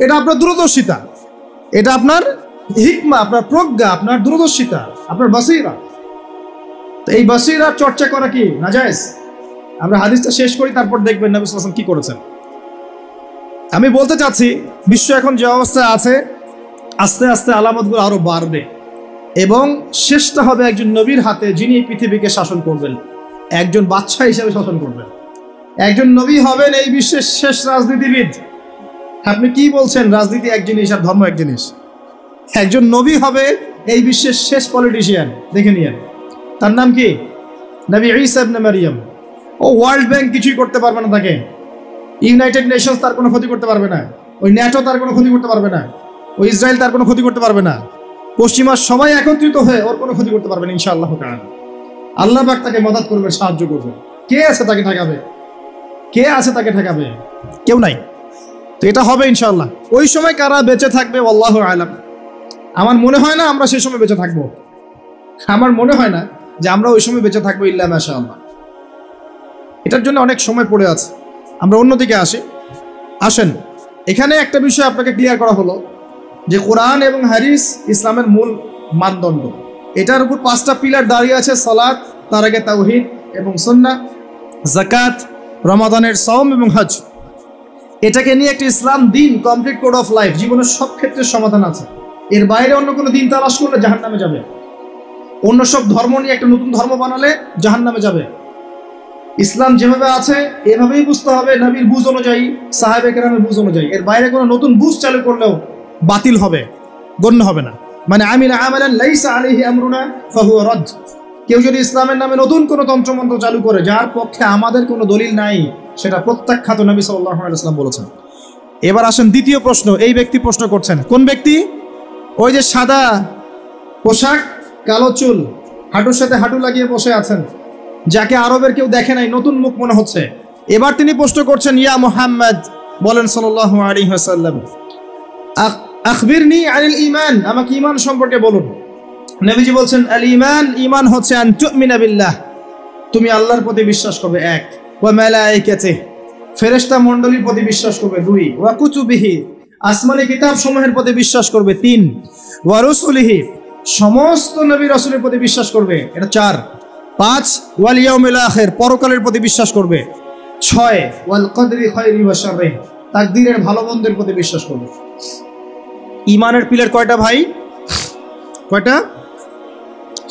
এটা আপনার দূরদর্শিতা, এটা আপনার হিকমা, আপনার প্রজ্ঞা, আপনার দূরদর্শিতা, আপনার বাসীরা। তো এই বাসীরার চর্চা করা কি নাজায়েজ? আমরা হাদিসটা শেষ করি, তারপর দেখবেন নবী সাল্লাল্লাহু আলাইহি ওয়াসাল্লাম কি করেছেন। আমি বলতে চাচ্ছি, বিশ্ব এখন যে অবস্থায় আছে, আস্তে আস্তে আলামতগুলো আরো বাড়বে, এবং শেষটা হবে একজন নবীর হাতে, যিনি পৃথিবীকে শাসন করবেন, একজন বাদশা হিসেবে শাসন করবেন। একজন নবী হবেন এই বিশ্বের শেষ রাজনীতিবিদ। আপনি কি বলছেন? রাজনীতি এক জিনিস আর ধর্ম এক জিনিস। একজন নবী হবে এই বিশ্বের শেষ পলিটিশিয়ান, দেখে নিয়েন। তার নাম কি? নবী ঈসা ইবনে মারিয়াম। ও ওয়ার্ল্ড ব্যাংক কিছুই করতে পারবে না তাকে, ইউনাইটেড নেশনস তার কোনো ক্ষতি করতে পারবে না, ওই ন্যাটো তার কোনো ক্ষতি করতে পারবে না, ওই ইসরায়েল তার কোনো ক্ষতি করতে পারবে না, পশ্চিমা সবাই একত্রিত হয়ে ওর কোনো ক্ষতি করতে পারবে না ইনশাআল্লাহ তাআলা। আল্লাহ পাক তাকে মদদ করবে, সাহায্য করবে। কে আছে তাকে ঠেকাবে? কে আছে তাকে ঠেকাবে? কেউ নাই। তো এটা হবে ইনশাআল্লাহ। ওই সময় কারা বেঁচে থাকবে আল্লাহু আ'লাম। আমার মনে হয় না আমরা সেই সময় বেঁচে থাকবো, আমার মনে হয় না যে আমরা ওই সময় বেঁচে থাকবো, ইল্লা মাশাআল্লাহ। এটার জন্য অনেক সময় পড়ে আছে। আমরা অন্যদিকে আসেন। এখানে একটা বিষয় আপনাকে ক্লিয়ার করা হলো যে কোরআন এবং হাদিস ইসলামের মূল মানদণ্ড। এটার উপর 5টা পিলার দাঁড়িয়ে আছে: সালাত, তার আগে তাওহীদ এবং সুন্নাহ, যাকাত, রমাদানের সওম এবং হজ। এটাকে নিয়ে একটা ইসলাম দিন, কমপ্লিট কোড অফ লাইফ, জীবনের সব ক্ষেত্রে সমাধান আছে। এর বাইরে অন্য কোনো দিন তালাশ করলে জাহান্নামে যাবে। অন্য সব ধর্ম নিয়ে একটা নতুন ধর্ম বানালে জাহান্নামে যাবে। ইসলাম যেভাবে আছে এভাবেই বুঝতে হবে, নবীর বুঝ অনুযায়ী, সাহাবে কেরামের বুঝ অনুযায়ী। এর বাইরে কোনো নতুন বুঝ চালু করলেও বাতিল হবে, গণ্য হবে না। মানে আমিলা আমালান লাইসা আলাইহি আমরুনা ফাহুয়া রাদ। কেউ যদি ইসলামের নামে নতুন কোনো তন্ত্রমন্ত্র চালু করে, যার পক্ষে আমাদের কোনো দলিল নাই, সেটা প্রত্যাখ্যাত, নবী সাল্লাল্লাহু আলাইহি ওয়াসাল্লাম বলেছেন। এবার আসেন দ্বিতীয় প্রশ্ন। এই ব্যক্তি প্রশ্ন করছেন, কোন ব্যক্তি? ওই যে সাদা পোশাক, কালো চুল, হাঁটুর সাথে হাঁটু লাগিয়ে বসে আছেন, যাকে আরবের কেউ দেখে নাই, নতুন মুখ মনে হচ্ছে। এবার তিনি প্রশ্ন করছেন, ইয়া মুহাম্মদ বলেন সাল্লাল্লাহু আলাইহি ওয়াসাল্লাম, আখবিরনি আনিল ঈমান, আমাকে ঈমান সম্পর্কে বলুন। নবীজি বলছেন, আল ঈমান, ঈমান হচ্ছে আন তুমিনা বিল্লাহ, তুমি আল্লাহর প্রতি বিশ্বাস করবে, এক, ওয়া মালাইকাতিহি, ফেরেশতা মণ্ডলীর প্রতি বিশ্বাস করবে, দুই, ওয়া কুতুবিহি, আসমানি কিতাব সমূহের প্রতি বিশ্বাস করবে, তিন, ওয়া রুসুলিহি, সমস্ত নবী রাসূলের প্রতি বিশ্বাস করবে, এটা চার, পাঁচ, ওয়াল ইয়াউমিল আখির, পরকালের প্রতি বিশ্বাস করবে, ছয়, ওয়াল কদরি খায়রি ওয়া শাররি, তাকদীরের ভালো মন্দের প্রতি বিশ্বাস করবে। ঈমানের পিলার কয়টা ভাই? কয়টা?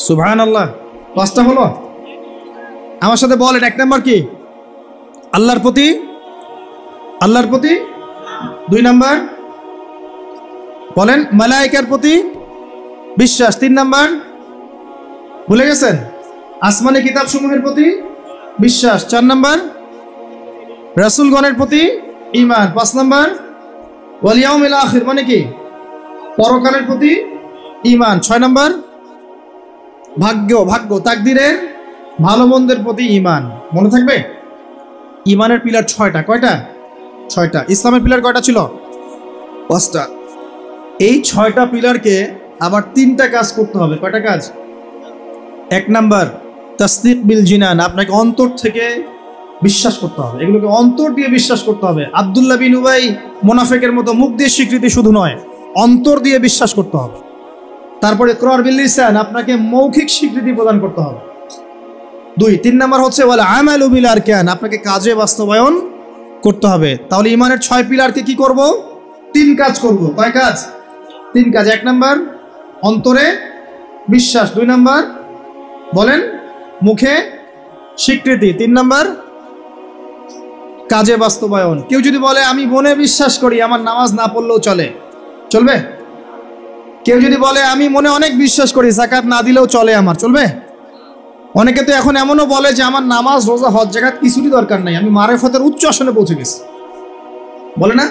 সুবহানাল্লাহ, পাঁচটা হলো। আমার সাথে বলেন, এক নাম্বার কি? আল্লাহর প্রতি, আল্লাহর প্রতি। দুই নাম্বার বলেন, মালায়েকার প্রতি বিশ্বাস। তিন নাম্বার ভুলে গেছেন? আসমানি কিতাব সমূহের প্রতি বিশ্বাস। চার নাম্বার রাসূলগণের প্রতি ঈমান। পাঁচ নাম্বার ওয়াল ইয়াউমিল আখির, মানে কি? পরকালের প্রতি ঈমান। ছয় নাম্বার ভাগ্য তাকদীরের ভালো মন্দের প্রতি ঈমান। মনে থাকবে? ঈমানের পিলার ছয়টা। কয়টা? ছয়টা। ইসলামের পিলার কয়টা ছিল? পাঁচটা। এই ছয়টা পিলারকে আবার তিনটা কাজ করতে হবে। কয়টা কাজ? এক নাম্বার তাসদিক বিল জিনান, আপনাকে অন্তর থেকে বিশ্বাস করতে হবে, এগুলোকে অন্তর দিয়ে বিশ্বাস করতে হবে। আব্দুল্লাহ বিন উবাই মুনাফিকের মতো মুখ দিয়ে স্বীকৃতি শুধু নয়, অন্তর দিয়ে বিশ্বাস করতে হবে। তারপরে ইকরার বিল লিসান, আপনাকে মৌখিক স্বীকৃতি প্রদান করতে হবে। দুই, তিন নাম্বার হচ্ছে ওয়াল আমালু বিল আরকান, আপনাকে কাজে বাস্তবায়ন করতে হবে। তাহলে ঈমানের ছয় পিলারকে কি করব? তিন কাজ করব। কয় কাজ? তিন কাজ। এক নাম্বার অন্তরে বিশ্বাস, দুই নাম্বার বলেন মুখে স্বীকৃতি, তিন নাম্বার কাজে বাস্তবায়ন। কেউ যদি বলে আমি মনে বিশ্বাস করি, আমার নামাজ না পড়লেও চলে, চলবে? কেউ যদি বলে আমি মনে অনেক বিশ্বাস করি, যাকাত না দিলেও চলে, আমার চলবে? অনেকে তো এখন এমনও বলে যে আমার নামাজ রোজা হজ জাকাত কিছুরই দরকার নাই, আমি মারেফতের উচ্চ আসনে পৌঁছে গেছি, বলে না?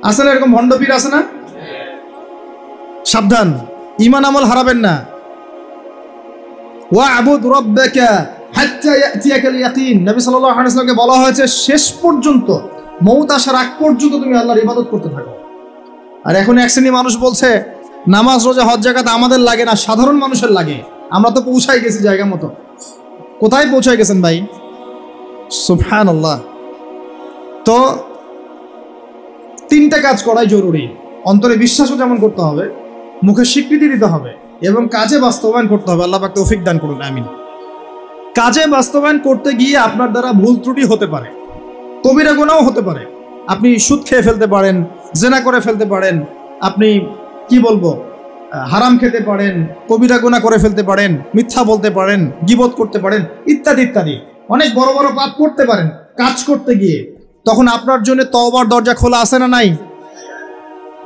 আছে না এরকম ভণ্ড পীর? আছে না? সাবধান, ঈমান আমল হারাবেন না। ওয়া'বুদ রাব্বাকা হাত্তা ইয়াতিয়াকাল ইয়াকিন, নবী সাল্লাল্লাহু আলাইহি ওয়াসাল্লামকে বলা হয়েছে শেষ পর্যন্ত, মউত আসার আগ পর্যন্ত তুমি আল্লাহর ইবাদত করতে থাকো। আর এখন এক শ্রেণী মানুষ বলছে নামাজ রোজা হজ জাকাত আমাদের লাগে না, সাধারণ মানুষের লাগে। আমরা তো পৌঁছাই গেছি জায়গা মতো। কোথায় পৌঁছাই গেছেন ভাই? সুবহানাল্লাহ। তো তিনটা কাজ করাই জরুরি। অন্তরে বিশ্বাসও যেমন করতে হবে, মুখে স্বীকৃতি দিতে হবে, এবং কাজে বাস্তবায়ন করতে হবে। আল্লাহ পাক তৌফিক দান করুন, আমিন। কাজে বাস্তবায়ন করতে গিয়ে আপনার দ্বারা ভুল ত্রুটি হতে পারে, কবিরা গুনাহও হতে পারে। আপনি সুদ খেয়ে ফেলতে পারেন, জেনা করে ফেলতে পারেন, আপনি কি বলবো হারাম খেতে পারেন, কবিরা গুনাহ করে ফেলতে পারেন, মিথ্যা বলতে পারেন, গীবত করতে পারেন, ইত্যাদি ইত্যাদি। অনেক বড় বড় পাপ করতে পারেন কাজ করতে গিয়ে। তখন আপনার জন্য তওবার দরজা খোলা আছে না নাই?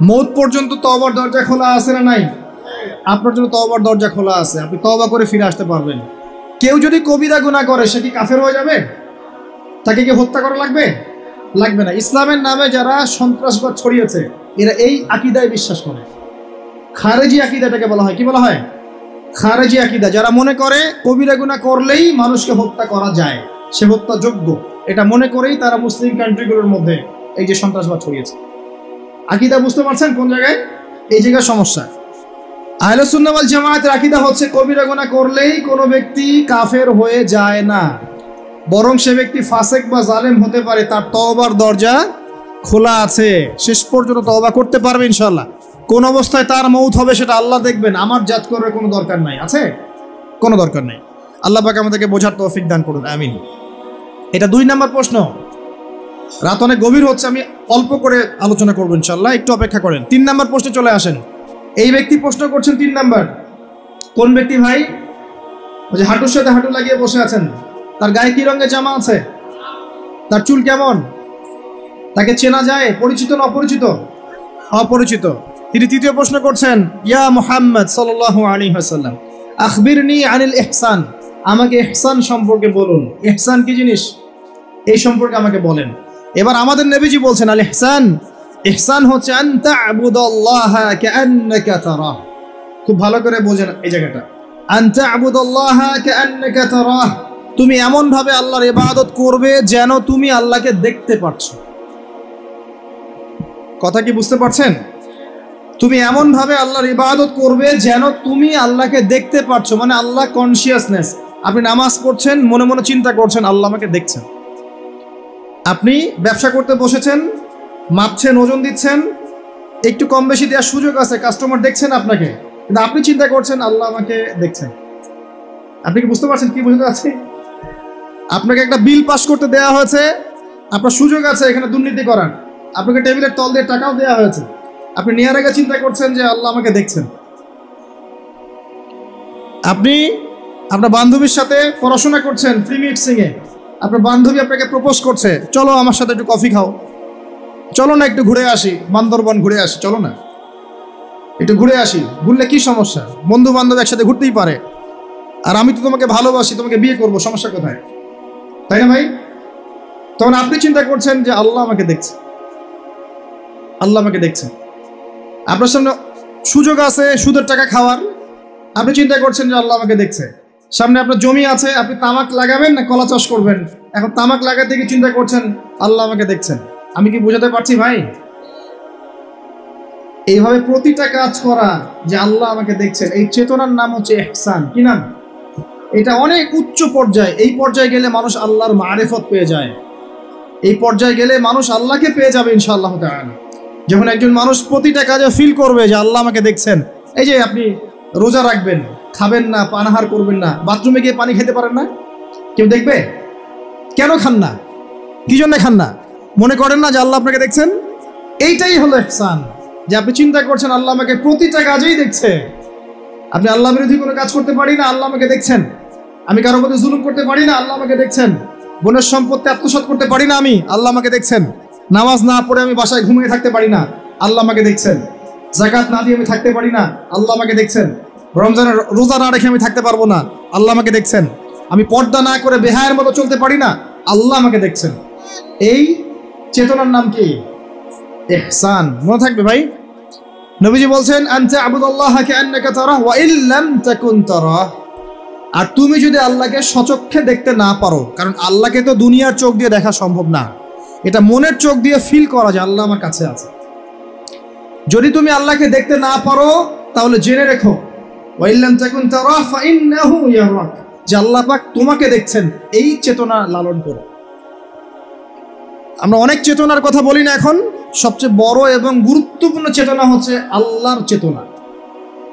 মওত পর্যন্ত তওবার দরজা খোলা আছে না নাই? আপনার জন্য তওবার দরজা খোলা আছে, আপনি তওবা করে ফিরে আসতে পারবেন। কেউ যদি কবিরা গুনাহ করে, সে কি কাফের হয়ে যাবে? তাকে কি হত্যা করা লাগবে? লাগবে না। ইসলামের নামে যারা সন্ত্রাসবাদ ছড়িয়েছে, এরা এই আকীদায় বিশ্বাস করে। খারেজি আকীদাটাকে বলা হয়, কি বলা হয়? খারেজি আকীদা। যারা মনে করে কবিরা গুনাহ করলেই মানুষকে হত্যা করা যায়, সে হত্যাযোগ্য, এটা মনে করেই তারা মুসলিম কান্ট্রিগুলোর মধ্যে এই যে সন্ত্রাসবাদ ছড়িয়েছে। আকীদা বুঝতে পারছেন কোন জায়গায়? এই জায়গায় সমস্যা। আহলে সুন্নাহ ওয়াল জামায়াতের আকীদা হচ্ছে কবিরা গুনাহ করলেই কোনো ব্যক্তি কাফের হয়ে যায় না, বরং সে ব্যক্তি ফাসেক বা জালেম হতে পারে, তার তওবার দরজা খোলা আছে, শেষ পর্যন্ত তওবা করতে পারবে ইনশাআল্লাহ। কোন অবস্থায় তার মওত হবে সেটা আল্লাহ দেখবেন, আমার জাত করার কোনো দরকার নাই। আছে? কোনো দরকার নাই। আল্লাহ পাক আমাদেরকে বোঝার তৌফিক দান করুন, আমিন। এটা 2 নম্বর প্রশ্ন। রাত অনেক গভীর হচ্ছে, আমি অল্প করে আলোচনা করবো ইনশাআল্লাহ, একটু অপেক্ষা করেন। 3 নম্বর প্রশ্নে চলে আসেন। এই ব্যক্তি প্রশ্ন করছেন 3 নাম্বার। কোন ব্যক্তি ভাই? ওই যে হাঁটুর সাথে হাঁটু লাগিয়ে বসে আছেন, তার গায়ে কি রঙের জামা আছে? তার চুল কেমন? তাকে চেনা যায়? পরিচিত না অপরিচিত? অপরিচিত। তিনি তৃতীয় প্রশ্ন করছেন, ইয়া মুহাম্মদ সাল্লাল্লাহু আলাইহি ওয়াসাল্লাম আখবিরনি আনিল ইহসান, আমাকে ইহসান সম্পর্কে বলুন। ইহসান কি জিনিস এই সম্পর্কে আমাকে বলেন। এবার আমাদের নবীজি বলছেন আল ইহসান, ইহসান হচ্ছে আন তা'বুদাল্লাহা কাআন্নাকা তারাহ। খুব ভালো করে বোঝেন এই জায়গাটা। আন তা'বুদাল্লাহা কাআন্নাকা তারাহ, তুমি এমন ভাবে আল্লাহর ইবাদত করবে যেন তুমি আল্লাহকে দেখতে পাচ্ছ। কথা কি বুঝতে পারছেন? তুমি এমনভাবে আল্লাহর ইবাদত করবে যেন তুমি আল্লাহকে দেখতে পাচ্ছ, মানে আল্লাহ কনসিয়াসনেস। আপনি নামাজ পড়ছেন, মনে মনে চিন্তা করছেন আল্লাহ আমাকে দেখছেন। আপনি ব্যবসা করতে বসেছেন, মাপছেন, ওজন দিচ্ছেন, একটু কম বেশি দেওয়ার সুযোগ আছে, কাস্টমার দেখছেন আপনাকে, কিন্তু আপনি চিন্তা করছেন আল্লাহ আমাকে দেখছেন। আপনি কি বুঝতে পারছেন কি বুঝতে আছে? আপনাকে একটা বিল পাস করতে দেওয়া হয়েছে, আপনার সুযোগ আছে এখানে দুর্নীতি করার, আপনাকে টেবিলের তল দিয়ে টাকাও দেওয়া হয়েছে, আপনি নেওয়ার আগে চিন্তা করছেন যে আল্লাহ আমাকে দেখছেন। আপনি আপনার বান্ধবীর সাথে পড়াশোনা করছেন ফ্রি মিক্সিংয়ে, আপনার বান্ধবী আপনাকে প্রপোজ করছে, চলো আমার সাথে একটু কফি খাও, চলো না একটু ঘুরে আসি, বান্দরবন ঘুরে আসি, চলো না একটু ঘুরে আসি। ঘুরলে কি সমস্যা? বন্ধু বান্ধব একসাথে ঘুরতেই পারে, আর আমি তো তোমাকে ভালোবাসি, তোমাকে বিয়ে করবো, সমস্যা কোথায়? তাই না ভাই? তখন আপনি চিন্তা করছেন যে আল্লাহ আমাকে দেখছে, আল্লাহ আমাকে দেখছে। আপনার সামনে সুযোগ আছে সুদের টাকা খাওয়ার, আপনি চিন্তা করছেন যে আল্লাহ আমাকে দেখছে। সামনে আপনার জমি আছে, আপনি তামাক লাগাবেন না কলা চাষ করবেন, এখন তামাক লাগাতে গিয়ে চিন্তা করছেন আল্লাহ আমাকে দেখছেন। আমি কি বোঝাতে পারছি ভাই? এইভাবে প্রতিটা কাজ করা যে আল্লাহ আমাকে দেখছেন, এই চেতনার নাম হচ্ছে ইহসান। কি নাম? এটা অনেক উচ্চ পর্যায়ে। এই পর্যায়ে গেলে মানুষ আল্লাহর মারিফত পেয়ে যায়, এই পর্যায়ে গেলে মানুষ আল্লাহকে পেয়ে যাবে ইনশাআল্লাহ তাআলা। যখন একজন মানুষ প্রতিটা কাজে ফিল করবে যে আল্লাহ আমাকে দেখছেন। এই যে আপনি রোজা রাখবেন, খাবেন না, পানাহার করবেন না, বাথরুমে গিয়ে পানি খেতে পারেন না, কেউ দেখবে? কেন খান না? কি জন্য খান না? মনে করেন না যে আল্লাহ আপনাকে দেখছেন? এইটাই হলো ইহসান, যে আপনি চিন্তা করছেন আল্লাহ আমাকে প্রতিটা কাজেই দেখছে। আপনি আল্লাহ বিরোধী কোনো কাজ করতে পারি না, আল্লাহ আমাকে দেখছেন। আমি কারোর প্রতি জুলুম করতে পারি না, আল্লাহ আমাকে দেখছেন। বোনের সম্পত্তি আত্মসাৎ করতে পারি না আমি, আল্লাহ আমাকে দেখছেন। নামাজ না পড়ে আমি বাসায় ঘুমিয়ে থাকতে পারি না, আল্লাহ আমাকে দেখছেন। যাকাত না দিয়ে আমি থাকতে পারি না, আল্লাহ আমাকে দেখছেন। রমজানের রোজা না রেখে আমি থাকতে পারবো না, আল্লাহ আমাকে দেখছেন। আমি পর্দা না করে বেহায়ের মতো চলতে পারি না, আল্লাহ আমাকে দেখছেন। এই চেতনার নাম কি? ইহসান। মনে থাকবে ভাই। নবীজি বলছেন আনতা আবুদুল্লাহ কাআন্নাকা তারাহ ওয়া ইল্লাম তাকুন তারাহ। আর তুমি যদি আল্লাহকে সচক্ষে দেখতে না পারো, কারণ আল্লাহকে তো দুনিয়ার চোখ দিয়ে দেখা সম্ভব না, এটা মনের চোখ দিয়ে ফিল করা যায় আল্লাহ আমার কাছে আছে। যদি তুমি আল্লাহকে দেখতে না পারো তাহলে জেনে রেখো ওয়া ইল্লাম তাকুন তারাহ ফাইন্নাহু ইয়ারাক, যে আল্লাহ পাক তোমাকে দেখছেন। এই চেতনা লালন করো। আমরা অনেক চেতনার কথা বলি না এখন, সবচেয়ে বড় এবং গুরুত্বপূর্ণ চেতনা হচ্ছে আল্লাহর চেতনা,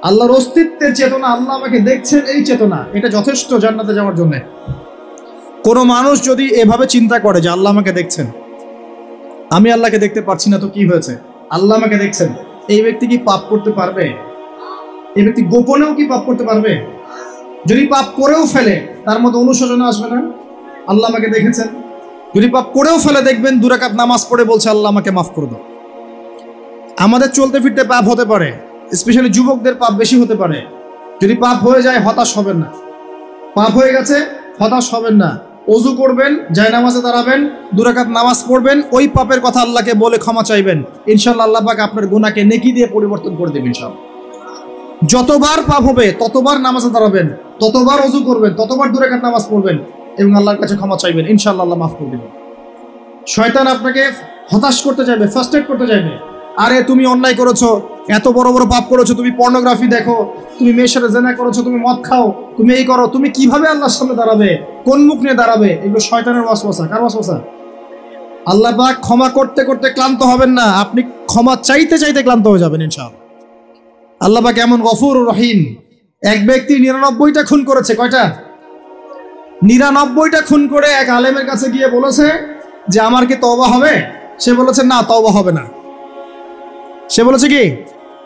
আল্লাহর অস্তিত্বের চেতনা। আল্লাহ আমাকে দেখছেন, এই চেতনা, এটা যথেষ্ট জান্নাতে যাওয়ার জন্য। কোনো মানুষ যদি এভাবে চিন্তা করে যে আল্লাহ আমাকে দেখছেন, আমি আল্লাহকে দেখতে পাচ্ছি না, তো কি হয়েছে? আল্লাহ আমাকে দেখছেন। এই ব্যক্তি কি পাপ করতে পারবে? এই ব্যক্তি গোপনেও কি পাপ করতে পারবে? যদি পাপ করেও ফেলে তার মধ্যে অনুশোচনা আসবে না? আল্লাহ আমাকে দেখেছেন। যদি পাপ করেও ফেলে দেখবেন 2 রাকাত নামাজ পড়ে বলছে আল্লাহ আমাকে মাফ করে দাও। আমাদের চলতে ফিরতে পাপ হতে পারে, স্পেশালি যুবকদের পাপ বেশি হতে পারে। যদি পাপ হয়ে যায় হতাশ হবেন না, পাপ হয়ে গেছে হতাশ হবেন না। ওযু করবেন, জায়নামাজে দাঁড়াবেন, 2 রাকাত নামাজ পড়বেন, ওই পাপের কথা আল্লাহকে বলে ক্ষমা চাইবেন, ইনশাআল্লাহ আল্লাহ পাক আপনার গুনাহকে নেকি দিয়ে পরিবর্তন করে দেবেন ইনশাআল্লাহ। যতবার পাপ হবে ততবার নামাজে দাঁড়াবেন, ততবার ওযু করবেন, ততবার 2 রাকাত নামাজ পড়বেন এবং আল্লাহর কাছে ক্ষমা চাইবেন, ইনশাআল্লাহ আল্লাহ মাফ করে দেবেন। শয়তান আপনাকে হতাশ করতে চাইবে, ফার্স্ট্রেট করতে চাইবে। আরে তুমি অন্যায় করেছো, এত বড় বড় পাপ করেছো, তুমি পর্নোগ্রাফি দেখো, তুমি মেয়ের সাথে জেনা করেছো, তুমি মদ খাও, তুমি এই করো, তুমি কিভাবে আল্লাহর সামনে দাঁড়াবে, কোন মুখ নিয়ে দাঁড়াবে? এগুলো শয়তানের ওয়াসওয়াসা। কার ওয়াসওয়াসা? আল্লাহ পাক ক্ষমা করতে করতে ক্লান্ত হবেন না, আপনি ক্ষমা চাইতে চাইতে ক্লান্ত হয়ে যাবেন ইনশাআল্লাহ। আল্লাহ পাক এমন গফুরুর রহিম। এক ব্যক্তি 99টা খুন করেছে। কয়টা? 99টা খুন করে এক আলেমের কাছে গিয়ে বলেছে যে আমার কি তওবা হবে? সে বলেছে না, তওবা হবে না। সে বলেছে কি?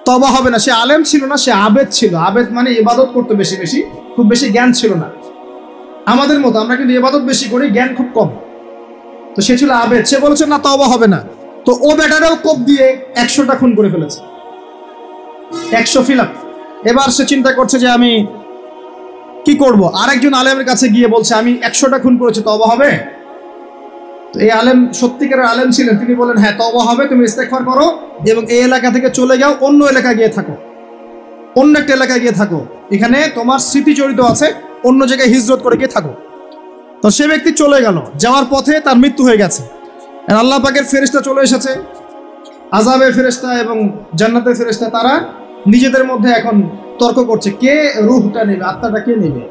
তওবা হবে না। সে আলেম ছিল না, সে আবেদ ছিল। আবেদ মানে ইবাদত করতে বেশি বেশি, খুব বেশি জ্ঞান ছিল না। আমাদের মতো আমরা কিন্তু ইবাদত বেশি করি, জ্ঞান খুব কম। তো সে ছিল আবেদ, সে বলেছে না তওবা হবে না। তো ও বেটারেও কোপ দিয়ে 100টা খুন করে ফেলেছে, 100 ফিল আপ। এবার সে চিন্তা করছে যে আমি কি করব? আরেকজন আলেমের কাছে গিয়ে বলছে আমি 100টা খুন করেছি, তওবা হবে? তো এই আলেম সত্যিকারের আলেম ছিলেন, তিনি বলেন হ্যাঁ তওবা হবে, তুমি ইস্তেগফার করো এবং এই এলাকা থেকে চলে যাও, অন্য এলাকায় গিয়ে থাকো, অন্য একটা এলাকায় গিয়ে থাকো, এখানে তোমার স্মৃতি জড়িত আছে, অন্য জায়গায় হিজরত করে গিয়ে থাকো। তো সে ব্যক্তি চলে গেল, যাওয়ার পথে তার মৃত্যু হয়ে গেছে। আল্লাহ পাকের ফেরেশতা চলে এসেছে, আযাবের ফেরেশতা এবং জান্নাতের ফেরেশতা তারা নিজেদের মধ্যে এখন তর্ক করছে কে রূহটা নেবে, আত্মাটা কে নেবে।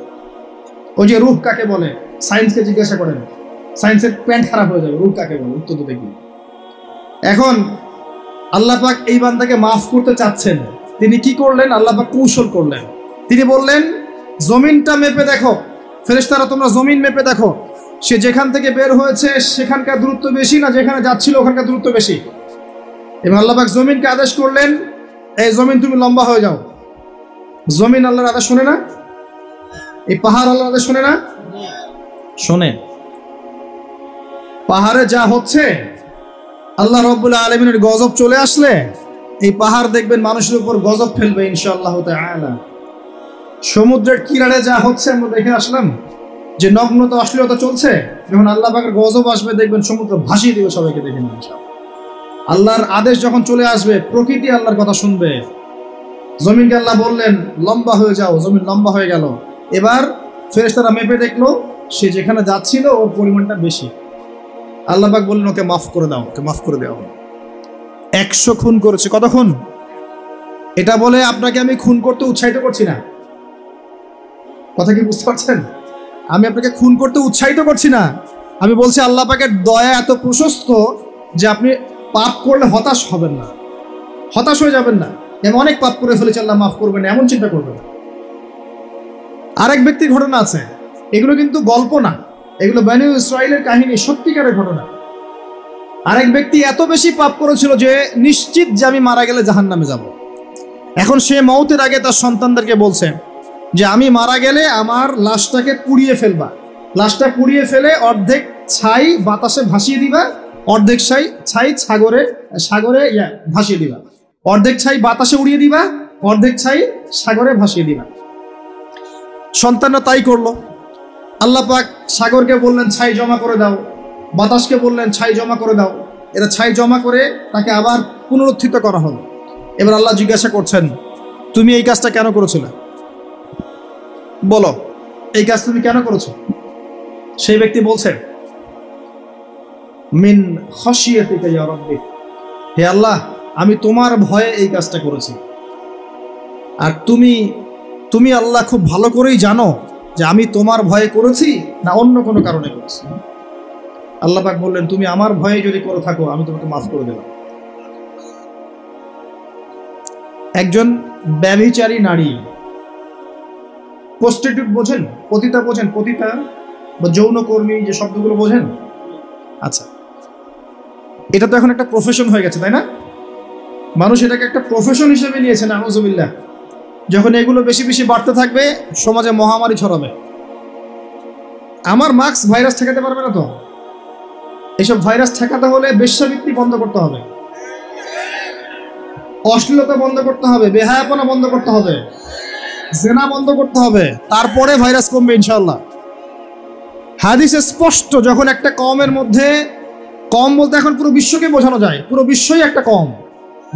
ওই যে রূহ কাকে বলে, সায়েন্সকে জিজ্ঞাসা করেন, সায়েন্সের প্যান্ট খারাপ হয়ে যাবে, রূহ কাকে বলে, উত্তর দেবে কি। এখন আল্লাহ পাক এই বান্দাকে মাফ করতে চাচ্ছেন, তিনি কি করলেন, আল্লাহ পাক কৌশল করলেন। তিনি বললেন জমিনটা মেপে দেখো, ফেরেশতারা তোমরা জমিন মেপে দেখো, সে যেখান থেকে বের হয়েছে সেখানকার দূরত্ব বেশি না যেখানে যাচ্ছিল ওখানকার দূরত্ব বেশি। এবং আল্লাহ পাক জমিনকে আদেশ করলেন, এই জমিন তুমি লম্বা হয়ে যাও। জমিন আল্লাহর আদেশ শোনে না? এই পাহাড় আল্লাহর আদেশ শোনে না? শোনে। পাহাড়ে যা হচ্ছে, আল্লাহ রাব্বুল আলামিনের গজব চলে আসলে এই পাহাড় দেখবেন মানুষের উপর গজব ফেলবে ইনশাআল্লাহ তাআলা। সমুদ্রের কিনারে যা হচ্ছে আমরা দেখে আসলাম যে নগ্নতা অশ্লীলতা চলছে, যখন আল্লাহ পাকের গজব আসবে দেখবেন সমুদ্র ভাসিয়ে দিবে সবাইকে, দেখেন ইনশাআল্লাহ। আল্লাহর আদেশ যখন চলে আসবে প্রকৃতি আল্লাহর কথা শুনবে। জমিনকে আল্লাহ বললেন লম্বা হয়ে যাও, জমিন লম্বা হয়ে গেল। এবার ফেরেশতারা মেপে দেখলো সে যেখানে যাচ্ছিল ওর পরিমাণটা বেশি। আল্লাহ পাক বললেন ওকে মাফ করে দাও, ওকে মাফ করে দেওয়া। 100 খুন করেছে। কত খুন? এটা বলে আপনাকে আমি খুন করতে উৎসাহিত করছি না, কথা কি বুঝতে পারছেন? আমি আপনাকে খুন করতে উৎসাহিত করছি না। আমি বলছি আল্লাহ পাকের দয়া এত প্রশস্ত যে আপনি পাপ করলে হতাশ হবেন না, হতাশ হয়ে যাবেন না। আমি অনেক পাপ করে ফেলেছি, আল্লাহ মাফ করবেন না, এমন চিন্তা করবেন না। আরেক ব্যক্তির ঘটনা আছে, এগুলো কিন্তু গল্প না, এগুলো বনী ইসরাইলের কাহিনী, সত্যিকারের ঘটনা। আরেক ব্যক্তি এত বেশি পাপ করেছিল যে নিশ্চিত যে আমি মারা গেলে জাহান্নামে যাব। এখন সে মওতের আগে তার সন্তানদেরকে বলছে যে আমি মারা গেলে আমার লাশটাকে পুড়িয়ে ফেলবা, লাশটা পুড়িয়ে ফেলে অর্ধেক ছাই বাতাসে ভাসিয়ে দিবা, অর্ধেক ছাই সাগরে ভাসিয়ে দিবা, অর্ধেক ছাই বাতাসে উড়িয়ে দিবা, অর্ধেক ছাই সাগরে ভাসিয়ে দিবা। সন্তানরা তাই করলো। আল্লাহ পাক সাগরকে বললেন ছাই জমা করে দাও, বাতাসকে বললেন ছাই জমা করে দাও। এরা ছাই জমা করে তাকে আবার পুনরুত্থিত করা হলো। এবার আল্লাহ জিজ্ঞাসা করছেন তুমি এই কাজটা কেন করেছিলে, বলো এই কাজ তুমি কেন করেছো? সেই ব্যক্তি বলছে মিন খাশিয়াতিকা ইয়া রাব্বি, হে আল্লাহ আমি তোমার ভয়ে এই কাজটা করেছি। আর তুমি আল্লাহ খুব ভালো করেই জানো যে আমি তোমার ভয়ে করেছি না অন্য কোনো কারণে করেছি। আল্লাহ পাক বললেন তুমি আমার ভয়ে যদি করে থাকো আমি তোমাকে মাফ করে দিলাম। একজন ব্যভিচারী নারী, প্রস্টিটিউট বোঝেন, পতিতা বোঝেন, পতিতা বা যৌনকর্মী যে শব্দগুলো বোঝেন? আচ্ছা, এটা তো এখন একটা প্রফেশন হয়ে গেছে, তাই না? মানুষ এটাকে একটা প্রফেশন হিসেবে নিয়েছে, নাউযুবিল্লাহ। যখন এগুলো বেশি বেশি বাড়তে থাকবে সমাজে মহামারী ছড়াবে। আমার মাস্ক ভাইরাস ঠেকাতে পারবে না তো। এইসব ভাইরাস ঠেকাতে হলে বেশ্যাবৃত্তি বন্ধ করতে হবে, অশ্লীলতা বন্ধ করতে হবে, বেহায়াপনা বন্ধ করতে হবে, জেনা বন্ধ করতে হবে, তারপরে ভাইরাস কমবে ইনশাআল্লাহ। হাদিসে স্পষ্ট, যখন একটা কওমের মধ্যে, কম বলতে এখন পুরো বিশ্বকে বোঝানো যায়, পুরো বিশ্বই একটা কম,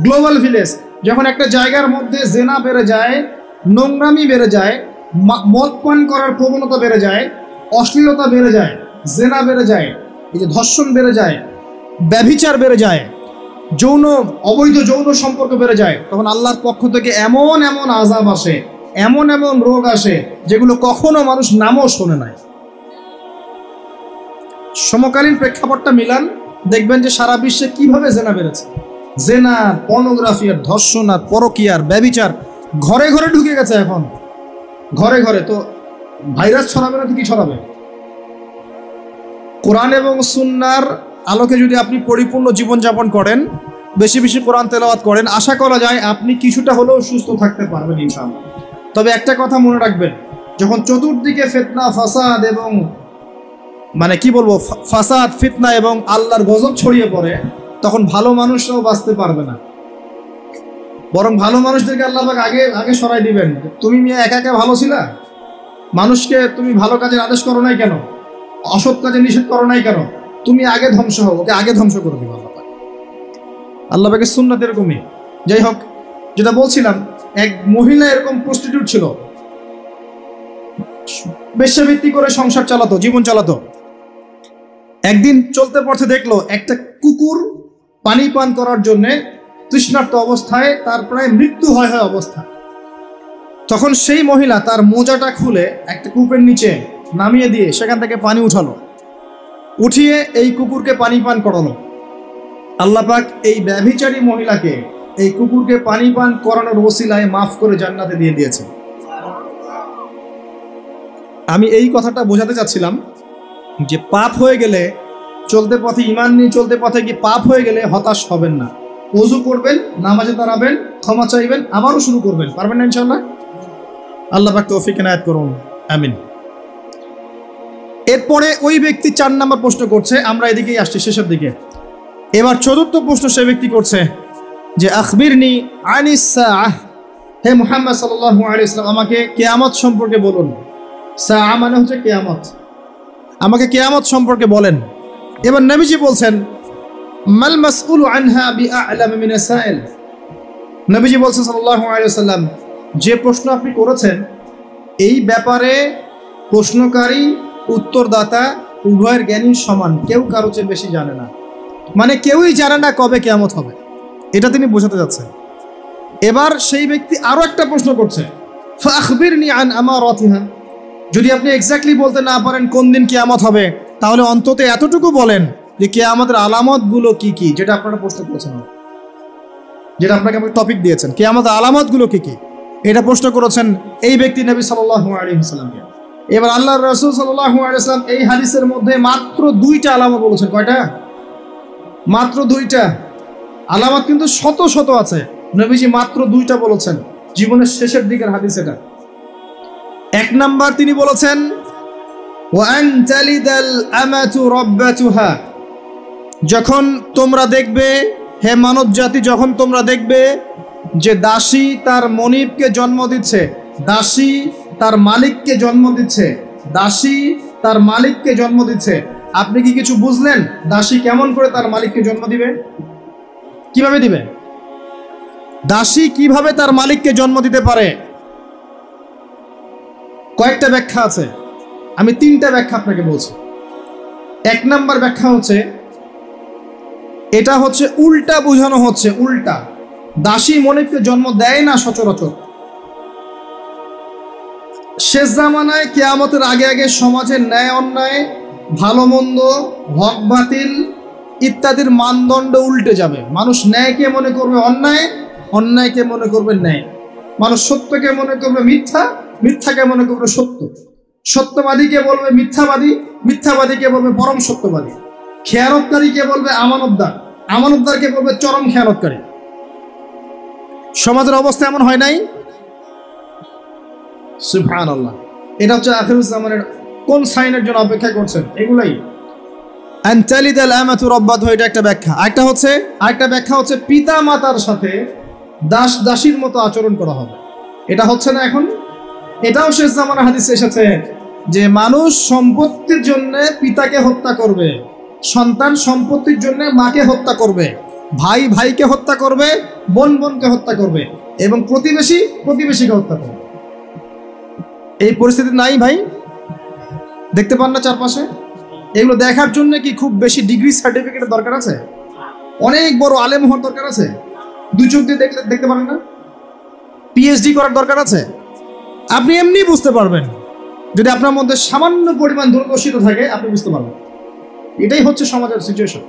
গ্লোবাল ভিলেজ। যখন একটা জায়গার মধ্যে জেনা বেড়ে যায়, নোংরামি বেড়ে যায়, মদ পান করার প্রবণতা বেড়ে যায়, অশ্লীলতা বেড়ে যায়, জেনা বেড়ে যায়, এই যে ধর্ষণ বেড়ে যায়, ব্যভিচার বেড়ে যায়, অবৈধ যৌন সম্পর্ক বেড়ে যায়, তখন আল্লাহর পক্ষ থেকে এমন এমন আযাব আসে, এমন এমন রোগ আসে যেগুলো কখনো মানুষ নামও শোনে নাই। সমকালীন প্রেক্ষাপটটা মিলান, দেখবেন যে সারা বিশ্বে কিভাবে জেনা বেড়েছে। জেনা, পর্নোগ্রাফি, আর ধর্ষণ, আর পরকীয়ার, ব্যভিচার ঘরে ঘরে ঢুকে গেছে। এখন ঘরে ঘরে তো ভাইরাস ছড়াবে না তো কি ছড়াবে? কোরআন এবং সুন্নাহর আলোকে যদি আপনি পরিপূর্ণ জীবনযাপন করেন, বেশি বেশি কোরআন তেলাওয়াত করেন, আশা করা যায় আপনি কিছুটা হলেও সুস্থ থাকতে পারবেন ইনশাআল্লাহ। তবে একটা কথা মনে রাখবেন, যখন চতুর্দিকে ফিতনা, ফাসাদ এবং ফাসাদ, ফিতনা এবং আল্লাহর গজব ছড়িয়ে পড়ে, তখন ভালো মানুষরাও বাঁচতে পারবে না। বরং ভালো মানুষদেরকে আল্লাহ পাক আগে সরাই দিবেন। তুমি মিয়া একা একা ভালো ছিলা, মানুষকে তুমি ভালো কাজের আদেশ করো নাই কেন, অসৎ কাজে নিষেধ করো নাই কেন, তুমি আগে ধ্বংস হও, ওকে আগে ধ্বংস করে দিবে আল্লাহ পাক। আল্লাহ পাকের সুন্নাত এরকমই। যাই হোক, যেটা বলছিলাম, এক মহিলা এরকম প্রস্টিটিউট ছিল, বেশ্যাবৃত্তি করে সংসার চালাতো, জীবন চালাতো। একদিন চলতে পথে দেখলো একটা কুকুর পানি পান করার জন্যে তৃষ্ণার্ত অবস্থায় তার প্রায় মৃত্যু হয় অবস্থা, তখন সেই মহিলা তার মোজাটা খুলে একটা কূপের নিচে নামিয়ে দিয়ে সেখান থেকে পানি উঠালো, উঠিয়ে এই কুকুরকে পানি পান করালো। আল্লাহ পাক এই ব্যভিচারী মহিলাকে, এই কুকুরকে পানি পান করানোর ওসিলায় মাফ করে জান্নাতে দিয়ে দিয়েছে। আমি এই কথাটা বোঝাতে চাচ্ছিলাম যে পাপ হয়ে গেলে, চলতে পথে ঈমান নিয়ে চলতে পথে কি পাপ হয়ে গেলে হতাশ হবেন না। ওযু করবেন, নামাজে দাঁড়াবেন, ক্ষমা চাইবেন, আবারও শুরু করবেন। পারবেন না ইনশাআল্লাহ? আল্লাহ পাক তৌফিক এনায়েত করুন, আমিন। এরপরে ওই ব্যক্তি 4 নম্বর প্রশ্ন করছে, আমরা এদিকেই আসছি শেষের দিকে। এবার চতুর্থ প্রশ্ন সে ব্যক্তি করছে যে আখবিরনি আনিস সাআহ, হে মুহাম্মদ সাল্লাল্লাহু আলাইহি ওয়াসাল্লাম আমাকে কিয়ামত সম্পর্কে বলুন। সাআহ মানে হচ্ছে কিয়ামত, আমাকে কিয়ামত সম্পর্কে বলেন। এবার নবীজি বলছেন মাল মাসউলু আনহা বিআ'লাম মিনাস সাইল। নবীজি বলছেন সাল্লাল্লাহু আলাইহি ওয়াসাল্লাম, যে প্রশ্ন আপনি করেছেন এই ব্যাপারে প্রশ্নকারী উত্তরদাতা উভয়ের জ্ঞানী সমান, কেউ কারো চেয়ে বেশি জানে না। মানে কেউই জানে না কবে কিয়ামত হবে, এটা তিনি বোঝাতে যাচ্ছেন। এবার সেই ব্যক্তি আরো একটা প্রশ্ন করছে, ফাখবিরনি আন আমারাতিহা, যদি আপনি এক্স্যাক্টলি বলতে না পারেন কোন দিন কিয়ামত হবে, তাহলে অন্তত এতটুকু বলেন যে কিয়ামতের আলামতগুলো কি কি, যেটা আপনারা প্রশ্ন করেছেন, যেটা আপনাকে টপিক দিয়েছেন, কিয়ামতের আলামতগুলো কি কি, এটা প্রশ্ন করেছেন এই ব্যক্তি নবী সাল্লাল্লাহু আলাইহি ওয়াসাল্লামকে। এবার আল্লাহর রাসূল সাল্লাল্লাহু আলাইহি ওয়াসাল্লাম এই হাদিসের মধ্যে মাত্র 2টা আলামত বলেছেন। কয়টা? মাত্র 2টা আলামত, কিন্তু শত শত আছে। নবীজি মাত্র 2টা বলেছেন, জীবনের শেষের দিকের হাদিস এটা। 1 নাম্বার তিনি বলেছেন ওয়া আন তালিদাল আমাতু রাব্বাতুহা, যখন তোমরা দেখবে, হে মানব জাতি, যখন তোমরা দেখবে যে দাসী তার মনিবকে জন্ম দিচ্ছে, দাসী তার মালিককে জন্ম দিচ্ছে, দাসী তার মালিককে জন্ম দিচ্ছে। আপনি কি কিছু বুঝলেন দাসী কেমন করে তার মালিককে জন্ম দিবে? কিভাবে দিবে? দাসী কিভাবে তার মালিককে জন্ম দিতে পারে? কয়েকটা ব্যাখ্যা আছে, আমি 3টা ব্যাখ্যা আপনাকে বলছি। 1 নাম্বার ব্যাখ্যা হচ্ছে, এটা হচ্ছে উল্টা বোঝানো হচ্ছে, উল্টা। দাসী মনিবকে জন্ম দেয় না সচরাচর। শেষ জামানায় কিয়ামতের আগে আগে সমাজের ন্যায় অন্যায়, ভালো মন্দ, হক বাতিল ইত্যাদির মানদণ্ড উল্টে যাবে। মানুষ ন্যায়কে মনে করবে অন্যায়, অন্যায়কে মনে করবে ন্যায়। মানুষ সত্যকে মনে করবে মিথ্যা, মিথ্যাকে মনে করবে সত্য। সত্যবাদীকে বলবে মিথ্যাবাদী, মিথ্যাবাদীকে বলবে পরম সত্যবাদী। খেয়ানতকারীকে বলবে আমানতদার, আমানতদারকে বলবে চরম খেয়ানতকারী। সমাজের অবস্থা এমন হয় নাই? সুবহানাল্লাহ। এটা হচ্ছে আখিরুজ জামানের কোন সাইনের জন্য অপেক্ষা করছেন? এগুলাই। আন তালিদাল আমাতু রাব্বাতুহা, এটা একটা ব্যাখ্যা। আরেকটা ব্যাখ্যা হচ্ছে পিতা মাতার সাথে দাস দাসীর মতো আচরণ করা হবে। এটা হচ্ছে না এখন? এটাও শেষ জামানার হাদিসে এসেছে যে মানুষ সম্পত্তির জন্য পিতাকে হত্যা করবে, সন্তান সম্পত্তির জন্য মাকে হত্যা করবে, ভাই ভাইকে হত্যা করবে, বোন বোনকে হত্যা করবে, এবং প্রতিবেশী প্রতিবেশীকে হত্যা করবে। এই পরিস্থিতি নাই ভাই? দেখতে পান না চারপাশে? এগুলো দেখার জন্য কি খুব বেশি ডিগ্রি সার্টিফিকেটের দরকার আছে? অনেক বড় আলেম হওয়ার দরকার আছে? 2 চোখ দিয়ে দেখতে পারেন না? পিএইচডি করার দরকার আছে? আপনি এমনি বুঝতে পারবেন, যদি আপনার মধ্যে সামান্য পরিমাণ দূরদর্শিতা থাকে আপনি বুঝতে পারবেন। এটাই হচ্ছে সমাজের সিচুয়েশন।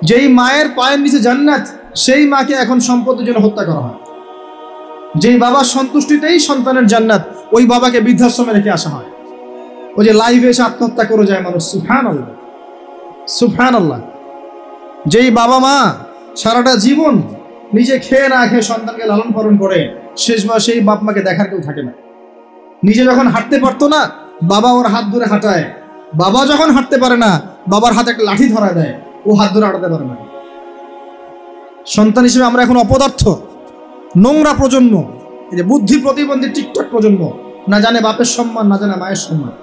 যেই মায়ের পায়ের নিচে জান্নাত, সেই মাকে এখন সম্পত্তির জন্য হত্যা করা হয়। যেই বাবার সন্তুষ্টিতেই সন্তানের জান্নাত, ওই বাবাকে বৃদ্ধাশ্রমে রেখে আসা হয়। ওই যে লাইভে এসে আত্মহত্যা করে যায় মানুষ। সুবহানাল্লাহ, সুবহানাল্লাহ। যেই বাবা মা সারাটা জীবন নিজে খেয়ে না খেয়ে সন্তানকে লালন পালন করে, শেষ মাসে সেই বাপ মাকে দেখার কেউ থাকে না। নিজে যখন হাঁটতে পারতো না, বাবা ওর হাত ধরে হাঁটায়। বাবা যখন হাঁটতে পারে না, বাবার হাতে একটা লাঠি ধরা দেয়, ও হাত ধরে হাঁটাতে পারে না। সন্তান হিসেবে আমরা এখন অপদার্থ, নোংরা প্রজন্ম, এই যে বুদ্ধি প্রতিবন্ধী টিকটক প্রজন্ম। না জানে বাপের সম্মান, না জানে মায়ের সম্মান,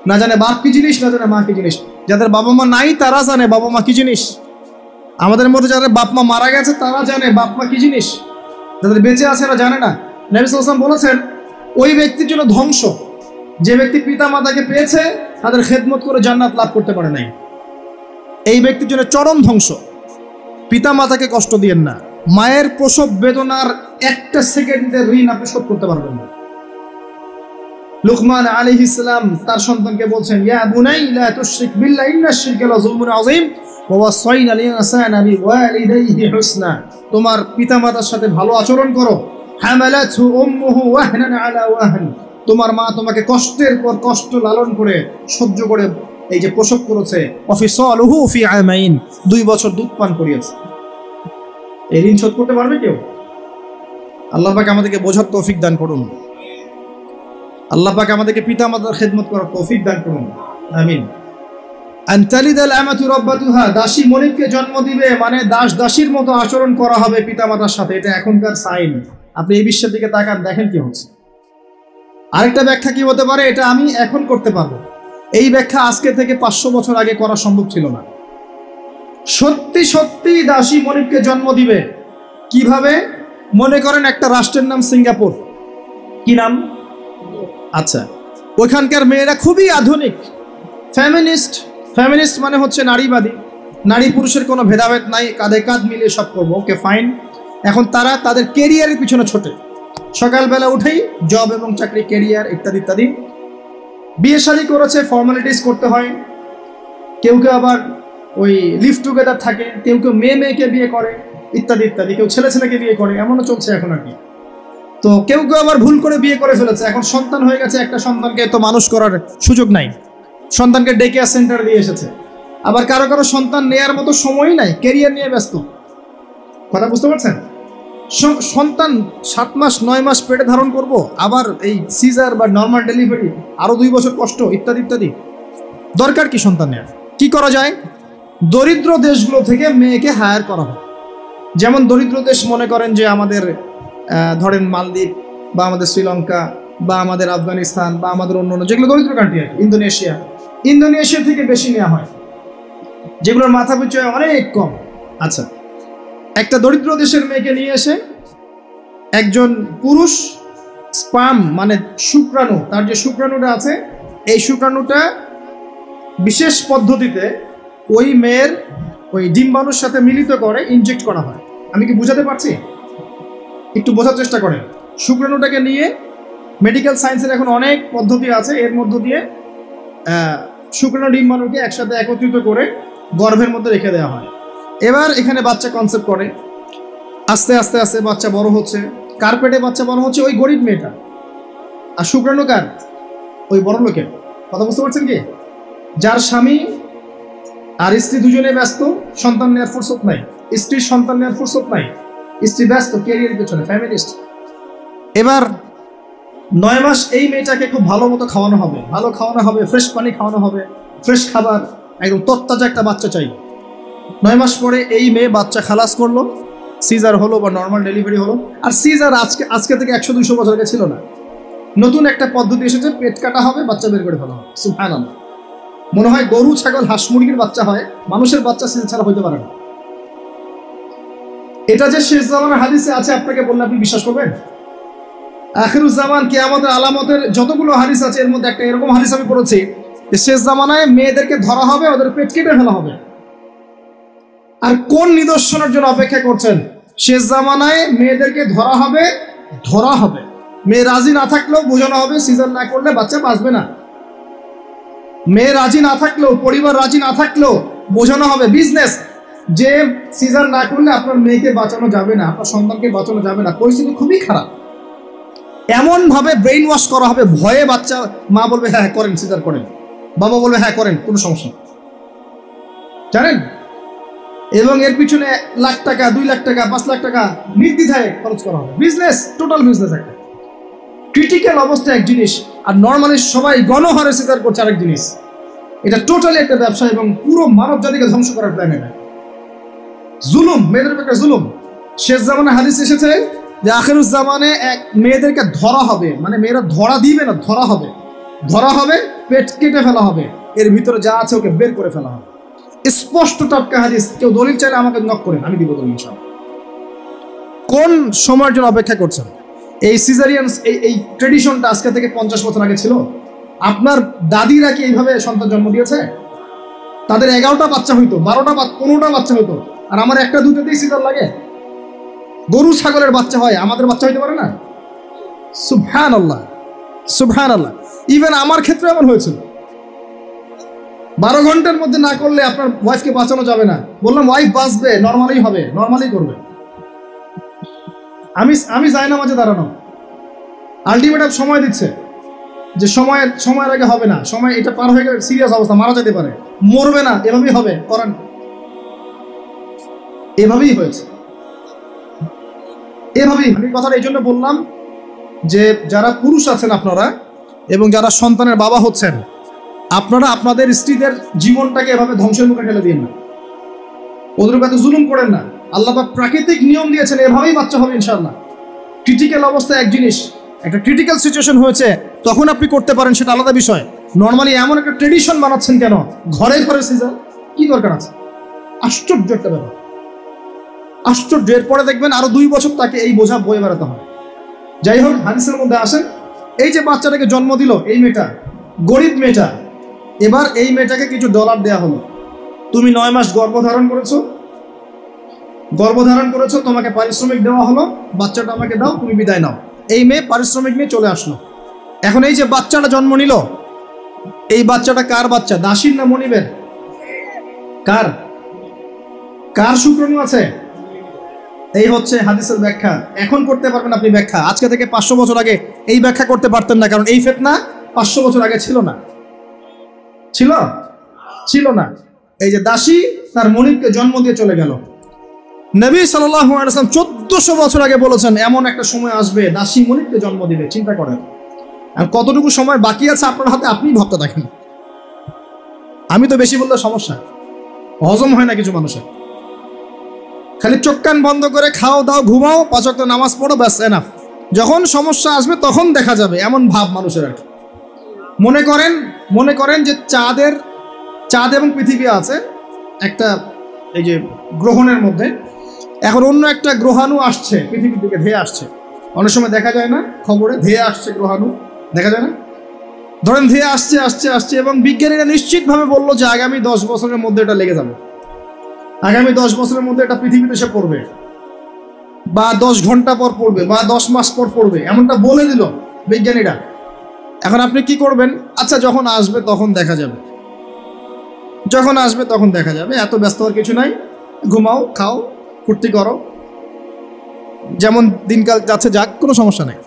না জানে বাপ কি জিনিস, না জানে মা কি জিনিস। যাদের বাবা মা নাই তারা জানে বাবা মা কি জিনিস। আমাদের মধ্যে যাদের বাপ মা মারা গেছে তারা জানে বাপ মা কি জিনিস, যাদের বেঁচে আছে এরা জানে না। নবী সাল্লাল্লাহু আলাইহি ওয়াসাল্লাম বলেছেন ওই ব্যক্তির জন্য ধ্বংস যে ব্যক্তি পিতা মাতাকে পেয়েছে, তাদের খেদমত করে জান্নাত লাভ করতে পারে নাই। এই ব্যক্তির জন্য চরম ধ্বংস। পিতা মাতাকে কষ্ট দিয়েন না। মায়ের প্রসব বেদনার একটা সেকেন্ডের ঋণ আপনি শোধ করতে পারবেন না। লুকমান আলাইহিস সালাম তার সন্তানকে বলছেন, ইয়া বুনাই লা তুশরিক বিল্লাহি ইন্নাশ শিরকা লাযুলমুন আযীম ওয়া ওয়াসাইনা আল ইনসানা বিওয়ালিদাইহি হুসনা। তোমার পিতামাতার সাথে ভালো আচরণ করো। হামালাতহু উম্মুহু ওয়াহনান আলা ওয়াহন। তোমার মা তোমাকে কষ্টের পর কষ্ট লালন করে সহ্য করে এই যে প্রসব করেছে। ওয়াফিসালুহু ফি আমাইন, 2 বছর দুধ পান করিয়েছে। এই ঋণ শোধ করতে পারবে কেউ? আল্লাহ পাক আমাদেরকে বোঝার তৌফিক দান করুন। আল্লাহ পাক আমাদেরকে পিতামাতার খেদমত করার তৌফিক দান করুন, আমিন। আনতালিদাল আমাতু রাব্বাতুহা, দাসী মনিবকে জন্ম দিবে মানে দাস দাসীর মতো আচরণ করা হবে পিতামাতার সাথে। এটা এখনকার সাইন। আপনি এই বিশ্বের দিকে তাকান, দেখেন কি হচ্ছে। আরেকটা ব্যাখ্যা কি হতে পারে, এটা আমি এখন করতে পারবো। এই ব্যাখ্যা আজকে থেকে 500 বছর আগে করা সম্ভব ছিল না। সত্যি সত্যি দাসী মনিবকে জন্ম দিবে। কিভাবে? মনে করেন একটা রাষ্ট্রের নাম সিঙ্গাপুর। কি নাম? আচ্ছা, ওইখানকার মেয়েরা খুবই আধুনিক, ফ্যামিনিস্ট। ফ্যামিনিস্ট মানে হচ্ছে নারীবাদী। নারী পুরুষের কোনো ভেদাভেদ নাই, কাঁধে কাঁধ মিলিয়ে সব করবো, ওকে ফাইন। এখন তারা তাদের কেরিয়ারের পিছনে ছোটে। সকালবেলা উঠেই জব এবং চাকরি, কেরিয়ার ইত্যাদি ইত্যাদি। বিয়ে শাদী করেছে, ফর্মালিটিস করতে হয়। কেউ কেউ আবার ওই লিভ টুগেদার থাকে, কেউ কেউ মেয়ে মেয়েকে বিয়ে করে ইত্যাদি ইত্যাদি। কেউ ছেলে ছেলেকে বিয়ে করে, এমনও চলছে এখন আর কি। তো কেউ কেউ আবার ভুল করে বিয়ে করে ফেলেছে। এখন সন্তান হয়ে গেছে, একটা সন্তানকে তো মানুষ করার সুযোগ নাই, সন্তানকে ডে কেয়ার সেন্টার দিয়ে এসেছে। আবার কারো কারো সন্তান নেয়ার মতো সময়ই নাই, ক্যারিয়ার নিয়ে ব্যস্ত। কথা বুঝতে পারছেন? সন্তান 7 মাস 9 মাস পেটে ধারণ করব, আবার এই সিজার বা নর্মাল ডেলিভারি, আরো 2 বছর কষ্ট ইত্যাদি ইত্যাদি। দরকার কি সন্তান নেয়ার? কি করা যায়? দরিদ্র দেশগুলো থেকে মেয়েকে হায়ার করা হয়। যেমন দরিদ্র দেশ মনে করেন যে আমাদের ধরেন মালদ্বীপ বা আমাদের শ্রীলঙ্কা বা আমাদের আফগানিস্তান বা আমাদের অন্য যেগুলো দরিদ্র কান্ট্রি আর ইন্দোনেশিয়া থেকে বেশি নেওয়া হয়, যেগুলোর মাথা পিছু অনেক কম। আচ্ছা, একটা দরিদ্র দেশের মেয়েকে নিয়ে এসে একজন পুরুষ স্পার্ম মানে শুক্রাণু, তার যে শুক্রাণুটা আছে, এই শুক্রাণুটা বিশেষ পদ্ধতিতে ওই মেয়ের ওই ডিম্বাণুর সাথে মিলিত করে ইনজেক্ট করা হয়। আমি কি বুঝাতে পারছি? একটু বোঝার চেষ্টা করেন। শুক্রাণুটাকে নিয়ে মেডিকেল সায়েন্সের এখন অনেক পদ্ধতি আছে, এর মধ্য দিয়ে শুক্রাণু ডিম্বাণুকে একসাথে একত্রিত করে গর্ভের মধ্যে রেখে দেওয়া হয়। এবার এখানে বাচ্চা কনসেপ্ট করে, আস্তে আস্তে আস্তে বাচ্চা বড় হচ্ছে। কার্পেটে বাচ্চা বড় হচ্ছে ওই গরিব মেয়েটা, আর শুক্রাণু কার? ওই বড় লোকের। কথা বুঝতে পারছেন কি? যার স্বামী আর স্ত্রী দুজনে ব্যস্ত, সন্তান নেওয়ার ফুরসত নাই, স্ত্রীর সন্তান নেওয়ার ফুরসত নাই, স্ত্রী ব্যস্ত ক্যারিয়ারের পেছনে, ফ্যামিলিস্ট। এবার 9 মাস এই মেয়েটাকে খুব ভালো মতো খাওয়ানো হবে, ভালো খাওয়ানো হবে, ফ্রেশ পানি খাওয়ানো হবে, ফ্রেশ খাবার, একদম তত্তাজা একটা বাচ্চা চাই। 9 মাস পরে এই মেয়ে বাচ্চা খালাস করলো, সিজার হলো বা নর্মাল ডেলিভারি হলো। আর সিজার আজকে থেকে 100-200 বছর আগে ছিল না, নতুন একটা পদ্ধতি এসেছে, পেট কাটা হবে, বাচ্চা বের করে ফেলা হবে। সুবহানাল্লাহ। মনে হয় গরু ছাগল হাঁস মুরগির বাচ্চা হয়, মানুষের বাচ্চা সিজার ছাড়া হইতে পারে না। এটা যে শেষ জামানের হাদিসে আছে, আপনাকে বললে আপনি বিশ্বাস করবেন? আখিরুজ জামান কিয়ামতের আলামতের যতগুলো হাদিস আছে, এর মধ্যে একটা এরকম হাদিস আমি পড়েছি যে শেষ জামানায় মেয়েদেরকে ধরা হবে, ওদের পেট কেটে ফেলা হবে। আর কোন নিদর্শনের জন্য অপেক্ষা করছেন? শেষ জামানায় মেয়েদেরকে ধরা হবে, ধরা হবে। মেয়ে রাজি না থাকলেও বোঝানো হবে, সিজার না করলে বাচ্চা বাঁচবে না। মেয়ে রাজি না থাকলেও, পরিবার রাজি না থাকলেও বোঝানো হবে, বিজনেস, যে সিজার না করলে আপনার মেয়েকে বাঁচানো যাবে না, আপনার সন্তানকে বাঁচানো যাবে না, পরিস্থিতি খুবই খারাপ। এমন ভাবে ব্রেইন ওয়াশ করা হবে, ভয়ে বাচ্চা, মা বলবে হ্যাঁ করেন, সিজার করেন, বাবা বলবে হ্যাঁ করেন, কোনো সমস্যা, জানেন? এবং এর পিছনে 1 লাখ টাকা, 2 লাখ টাকা, 5 লাখ টাকা নির্দ্বিধায় খরচ করা হবে। বিজনেস, টোটাল বিজনেস একটা। ক্রিটিক্যাল অবস্থা এক জিনিস, আর নর্মালি সবাই গণহারে সিজার করছে আরেক জিনিস। এটা টোটালি একটা ব্যবসা এবং পুরো মানব জাতিকে ধ্বংস করার প্ল্যান। এটা জুলুম, মেয়েদের উপর জুলুম। শেষ জামানে হাদিস এসেছে যে আখিরুজ জামানে মেয়েদেরকে ধরা হবে, মানে মেয়েরা ধরা দিবে না, ধরা হবে, ধরা হবে, পেট কেটে ফেলা হবে, এর ভিতরে যা আছে ওকে বের করে ফেলা হবে। স্পষ্ট টাটকা হাদিস। কেউ দলিল চাইলে আমাকে নক করেন, আমি দিব দলিল ইনশাআল্লাহ। কোন সময়ের জন্য অপেক্ষা করছেন? এই সিজারিয়ান এই ট্রেডিশনটা আজকে থেকে 50 বছর আগে ছিল। আপনার দাদিরা কি এইভাবে সন্তান জন্ম দিয়েছে? তাদের 11টা বাচ্চা হইতো, 12টা 15টা বাচ্চা হইতো, আর আমার একটা দুটোতেই সিজার লাগে। গরু ছাগলের বাচ্চা হয়, আমাদের বাচ্চা হইতে পারে না? সুবহানাল্লাহ, সুবহানাল্লাহ। ইভেন আমার ক্ষেত্রে এমন হয়েছিল। 12 ঘন্টার মধ্যে না করলে আপনার ওয়াইফকে বাঁচানো যাবে না। বললাম ওয়াইফ বাঁচবে, নর্মালি হবে, নর্মালি করবে। আমি যাই না মাঝে দাঁড়ানো, আলটিমেটাম সময় দিচ্ছে যে সময়ের আগে হবে না, সময় এটা পার হয়ে গেলে সিরিয়াস অবস্থা, মারা যেতে পারে, মরবে না, এভাবেই হবে, করেন। এভাবেই হয়েছে, এভাবেই। আমি কথাটা এই জন্য বললাম যে যারা পুরুষ আছেন আপনারা এবং যারা সন্তানের বাবা হচ্ছেন, আপনারা আপনাদের স্ত্রীদের জীবনটাকে এভাবে ধ্বংসের মুখে ঠেলে দিন না, ওদের উপর এত জুলুম করেন না। আল্লাহ পাক প্রাকৃতিক নিয়ম দিয়েছেন, এভাবেই বাচ্চা হবে ইনশাআল্লাহ। ক্রিটিক্যাল অবস্থা এক জিনিস, একটা ক্রিটিক্যাল সিচুয়েশন হয়েছে তখন আপনি করতে পারেন, সেটা আলাদা বিষয়। নর্মালি এমন একটা ট্রেডিশন বানাচ্ছেন কেন? ঘরে ঘরে সিজার, কি দরকার আছে? আশ্চর্য একটা ব্যাপার, আশ্চর্য। এরপরে দেখবেন আরো 2 বছর তাকে এই বোঝা বয়ে বেড়াতে হবে। যাই হোক, হাদিসের মধ্যে আসেন, এই যে বাচ্চাটাকে জন্ম দিল এই মেয়েটা, গরিব মেয়েটা, এবার এই মেয়েটাকে কিছু ডলার দেয়া হলো। তুমি 9 মাস গর্ভধারণ করেছো, তোমাকে পারিশ্রমিক দেওয়া হলো, বাচ্চাটা আমাকে দাও, তুমি বিদায় নাও। এই মেয়ে পারিশ্রমিক নিয়ে চলে আসলো। এখন এই যে বাচ্চাটা জন্ম নিল, এই বাচ্চাটা কার বাচ্চা? দাসীর না মনিবের? কার কার শুক্রাণু আছে? এই হচ্ছে হাদিসের ব্যাখ্যা। এখন করতে পারবেন আপনি ব্যাখ্যা, আজকে থেকে 500 বছর আগে এই ব্যাখ্যা করতে পারতেন না, কারণ এই ফিতনা 500 বছর আগে ছিল না, ছিল না। এই যে দাসী তার মনিবকে জন্ম দিয়ে চলে গেল। নবী সাল্লাল্লাহু আলাইহি ওয়াসাল্লাম 1400 বছর আগে বলেছেন এমন একটা সময় আসবে দাসী মনিবকে জন্ম দিবে। চিন্তা করেন, আর কতটুকু সময় বাকি আছে আপনার হাতে, আপনি ভাবতে দেখেন। আমি তো বেশি বললে সমস্যা, হজম হয় না কিছু মানুষের। খালি চোখ কান বন্ধ করে খাও দাও ঘুমাও, 5 ওয়াক্ত নামাজ পড়ো, ব্যাস এনাফ। যখন সমস্যা আসবে তখন দেখা যাবে, এমন ভাব মানুষের আর কি। মনে করেন যে চাঁদ এবং পৃথিবী আছে একটা এই যে গ্রহণের মধ্যে। এখন অন্য একটা গ্রহাণু আসছে পৃথিবীর দিকে, ধেয়ে আসছে। অনেক সময় দেখা যায় না খবরে, ধেয়ে আসছে গ্রহাণু, দেখা যায় না? ধরেন ধেয়ে আসছে এবং বিজ্ঞানীরা নিশ্চিতভাবে বললো যে আগামী 10 বছরের মধ্যে এটা লেগে যাবে, আগামী 10 বছরের মধ্যে এটা পৃথিবীতে এসে পড়বে, বা 10 ঘন্টা পর পড়বে, বা 10 মাস পর পড়বে, এমনটা বলে দিল বিজ্ঞানীরা। এখন আপনি কি করবেন? আচ্ছা যখন আসবে তখন দেখা যাবে, এত ব্যস্ত হওয়ার কিছু নাই, ঘুমাও খাও ফুর্তি করো, যেমন দিনকাল যাচ্ছে যাক, কোনো সমস্যা নেই।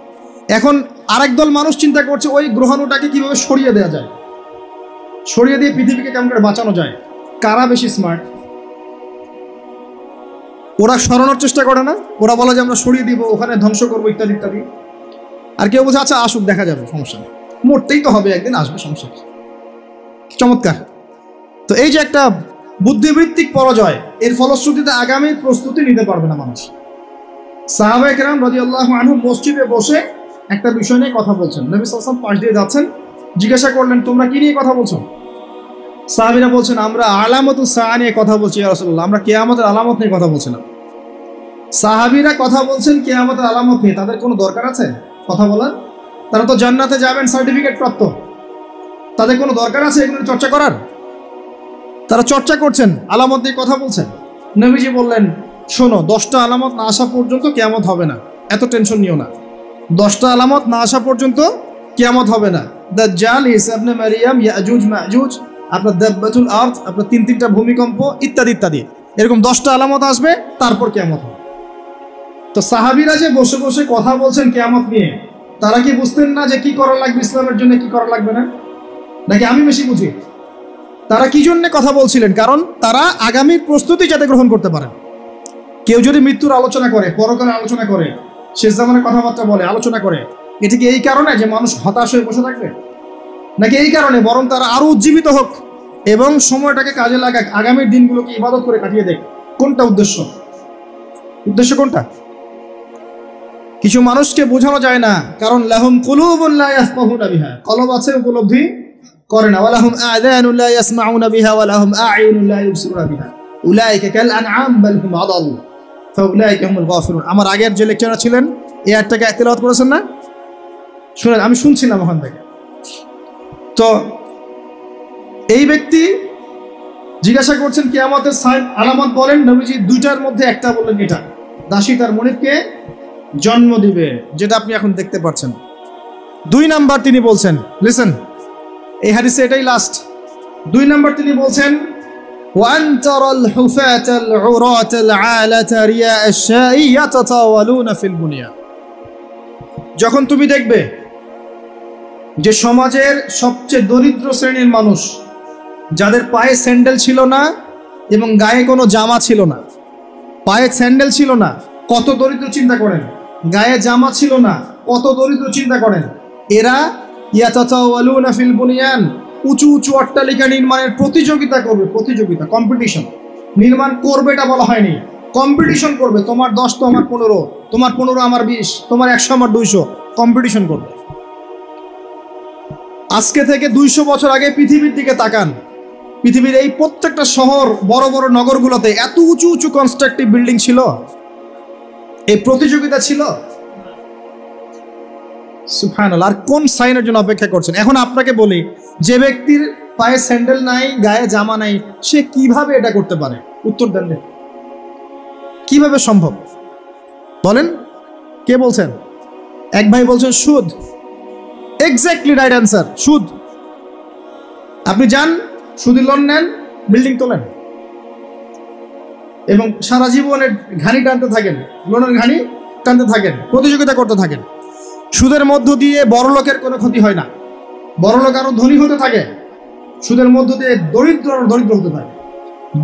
এখন আরেক দল মানুষ চিন্তা করছে ওই গ্রহাণুটাকে কিভাবে সরিয়ে দেওয়া যায়, সরিয়ে দিয়ে পৃথিবীকে কেমন করে বাঁচানো যায়। কারা বেশি স্মার্ট? ওরা সরানোর চেষ্টা করে না, ওরা বলে যে আমরা সরিয়ে দিব, ওখানে ধ্বংস করবো, ইত্যাদি ইত্যাদি। আর কেউ বলছে আচ্ছা আসুক, দেখা যাবে, সমস্যা নেই, মরতেই তো হবে, একদিন আসবে, সমস্যা নেই। চমৎকার। তো এই যে একটা বুদ্ধিবৃত্তিক পরাজয়, এর ফলশ্রুতিতে আগামীর প্রস্তুতি নিতে পারবে না মানুষ। সাহাবায়ে কেরাম রাদিয়াল্লাহু আনহুম মসজিদে বসে একটা বিষয় নিয়ে কথা বলছেন, নবী সাল্লাল্লাহু আলাইহি ওয়াসাল্লাম পাশ দিয়ে যাচ্ছেন, জিজ্ঞাসা করলেন তোমরা কি নিয়ে কথা বলছো? সাহাবীরা বলছেন আমরা আলামাতুস সাআ নিয়ে কথা বলছি ইয়া রাসূলুল্লাহ, আমরা কিয়ামতের আলামত নিয়ে কথা বলছিলাম। সাহাবীরা কথা বলছেন কিয়ামতের আলামত নিয়ে, তাদের কোনো দরকার আছে কথা বলার? তারা তো জান্নাতে যাবেন সার্টিফিকেট প্রাপ্ত, তাদের কোনো দরকার আছে এগুলো চর্চা করার? তারা চর্চা করছেন, আলামত নিয়ে কথা বলছেন। নবীজি বললেন শোনো, 10টা আলামত না আসা পর্যন্ত কিয়ামত হবে না, এত টেনশন নিও না। 10টা আলামত না আসা পর্যন্ত কিয়ামত হবে না। দাজ্জাল, ঈসা ইবনে মারইয়াম, ইয়াজুজ মাজুজ, আপনার দাব্বাতুল আরদ, আপনার 3টা ভূমিকম্প, ইত্যাদি ইত্যাদি, এরকম 10টা আলামত আসবে, তারপর কিয়ামত হবে। তো সাহাবীরা যে বসে বসে কথা বলছেন কিয়ামত নিয়ে, তারা কি বুঝতেন না যে কি করা লাগবে ইসলামের জন্য, কি করা লাগবে না? নাকি আমি বেশি বুঝি? তারা কি জন্য কথা বলছিলেন? কারণ তারা আগামীর প্রস্তুতি যাতে গ্রহণ করতে পারেন। কেউ যদি মৃত্যুর আলোচনা করে, পরকালের আলোচনা করে, শেষ জামানের কথাবার্তা বলে, আলোচনা করে, এটা কি এই কারণে যে মানুষ হতাশ হয়ে বসে থাকবে? নাকি এই কারণে বরং তারা আরো উজ্জীবিত হোক এবং সময়টাকে কাজে লাগাক, আগামীর দিনগুলোকে ইবাদত করে কাটিয়ে দেয়? কোনটা উদ্দেশ্য কোনটা? কিছু মানুষকে বোঝানো যায় না, কারণ লাহুম কুলুবুন লা ইয়াফকাহুনা বিহা, কলব আছে উপলব্ধি করে না। ওয়ালাহুম আযানুন লা ইয়াসমাউনা বিহা ওয়ালাহুম আ'য়ুনুন লা ইবসিরুনা বিহা উলাইকা কাল আনআম বাল হুম আদাল ফাউলাইকা হুমুল গাফিরুন। আমার আগের যে লেকচারার ছিলেন এই আয়াতটাকে তেলাওয়াত করেছেন না? শুনেন, আমি শুনছিলাম ওখান থেকে। তো এই ব্যক্তি জিজ্ঞাসা করছেন কিয়ামতের আলামত বলেন, নবীজি দুইটার মধ্যে একটা বললেন, এটা দাসী তার মনিবকে জন্ম দিবে, যেটা আপনি এখন দেখতে পাচ্ছেন। 2 নাম্বার তিনি বলছেন, লিসেন, এই হাদিসে এটাই লাস্ট। 2 নাম্বার তিনি বলছেন, وأن ترى الحفاة العراة العالة رياء الشاء يتطاولون في البنيان। যখন তুমি দেখবে যে সমাজের সবচেয়ে দরিদ্র শ্রেণীর মানুষ, যাদের পায়ে স্যান্ডেল ছিল না এবং গায়ে কোনো জামা ছিল না, পায়ে স্যান্ডেল ছিল না, কত দরিদ্র চিন্তা করেন, গায়ে জামা ছিল না, কত দরিদ্র চিন্তা করেন, এরা ইয়াতাতাওয়ালুনা ফিল বুনিয়ান, উঁচু উঁচু অট্টালিকা নির্মাণের প্রতিযোগিতা করবে। প্রতিযোগিতা, কম্পিটিশন। নির্মাণ করবে এটা বলা হয়নি, কম্পিটিশন করবে। তোমার 10 তো আমার 15, তোমার 15 আমার 20, তোমার 100 আমার 200, কম্পিটিশন করবে। আজকে থেকে 200 বছর আগে পৃথিবীর দিকে তাকান, পৃথিবীর এই প্রত্যেকটা শহর, বড় বড় নগরগুলোতে এত উঁচু উঁচু কনস্ট্রাকটিভ বিল্ডিং ছিল? এই প্রতিযোগিতা ছিল? সুবহানাল্লাহ। আর কোন সাইনের জন্য অপেক্ষা করছেন? এখন আপনাকে বলি, যে ব্যক্তির পায়ে স্যান্ডেল নাই, গায়ে জামা নাই, সে কিভাবে এটা করতে পারে? উত্তর দেন, কিভাবে সম্ভব বলেন? কে বলছেন? এক ভাই বলছেন সুদ। এক্স্যাক্টলি রাইট অ্যান্সার, সুদ। আপনি যান, সুদি লোন নেন, বিল্ডিং তোলেন এবং সারা জীবনের ঘানি টানতে থাকেন, লোনের ঘানি টানতে থাকেন, প্রতিযোগিতা করতে থাকেন। সুদের মধ্য দিয়ে বড় লোকের কোনো ক্ষতি হয় না, বড় লোক আরো ধনী হতে থাকে, সুদের মধ্য দিয়ে দরিদ্র আরো দরিদ্র হতে থাকে।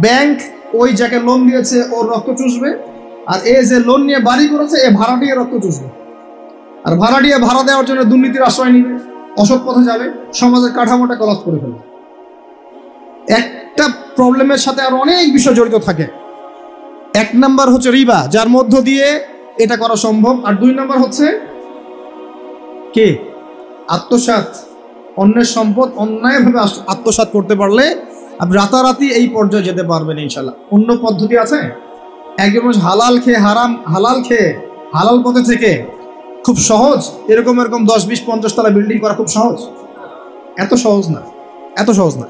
ব্যাংক ওই যাকে লোন দিয়েছে ওর রক্ত চুষবে, আর এ যে লোন নিয়ে বাড়ি করেছে এ ভাড়াটিয়ে রক্ত চুষবে, আর ভাড়াটিয়ে ভাড়া দেওয়ার জন্য দুর্নীতির আশ্রয় নিবে, অসৎ পথে যাবে, সমাজের কাঠামোটা কলাপস করে ফেলবে। একটা প্রবলেমের সাথে আরো অনেক বিষয় জড়িত থাকে। 1 নাম্বার হচ্ছে রিবা, যার মধ্য দিয়ে এটা করা সম্ভব। আর 2 নাম্বার হচ্ছে কে? আত্মসাৎ। অন্যের সম্পদ অন্যায়ভাবে আত্মসাৎ করতে পারলে আপনি রাতারাতি এই পর্যায়ে যেতে পারবেন ইনশাল্লাহ। অন্য পদ্ধতি আছে? একজন মানুষ হালাল খেয়ে হালাল পথে থেকে খুব সহজ এরকম 10, 20, 50 তলা বিল্ডিং করা খুব সহজ? এত সহজ না, এত সহজ না।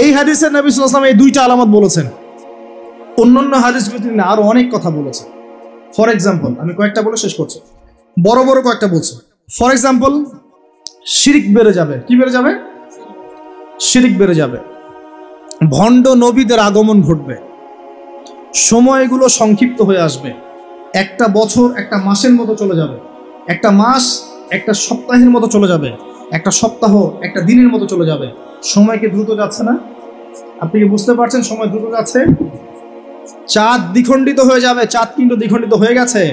এই হাদিসে নবী সাল্লাল্লাহু আলাইহি ওয়াসাল্লাম এই 2টা আলামত বলেছেন। অন্যান্য হাদিসগুলোতে তিনি আরো অনেক কথা বলেছেন। ফর এক্সাম্পল, আমি কয়েকটা বলে শেষ করছি, বড় বড় কয়েকটা বলছি। ফর এক্সাম্পল, শিরিক বেড়ে যাবে। কি বেড়ে যাবে? শিরিক বেড়ে যাবে। ভণ্ড নবীদের আগমন ঘটবে, সময়গুলো সংক্ষিপ্ত হয়ে আসবে। একটা বছর একটা মাসের মতো চলে যাবে, একটা মাস একটা সপ্তাহের মতো চলে যাবে, একটা সপ্তাহ একটা দিনের মতো চলে যাবে। সময় কি দ্রুত যাচ্ছে না? আপনি কি বুঝতে পারছেন সময় দ্রুত যাচ্ছে? চাঁদ দ্বিখণ্ডিত হয়ে যাবে। চাঁদ কিন্তু দ্বিখণ্ডিত হয়ে গেছে,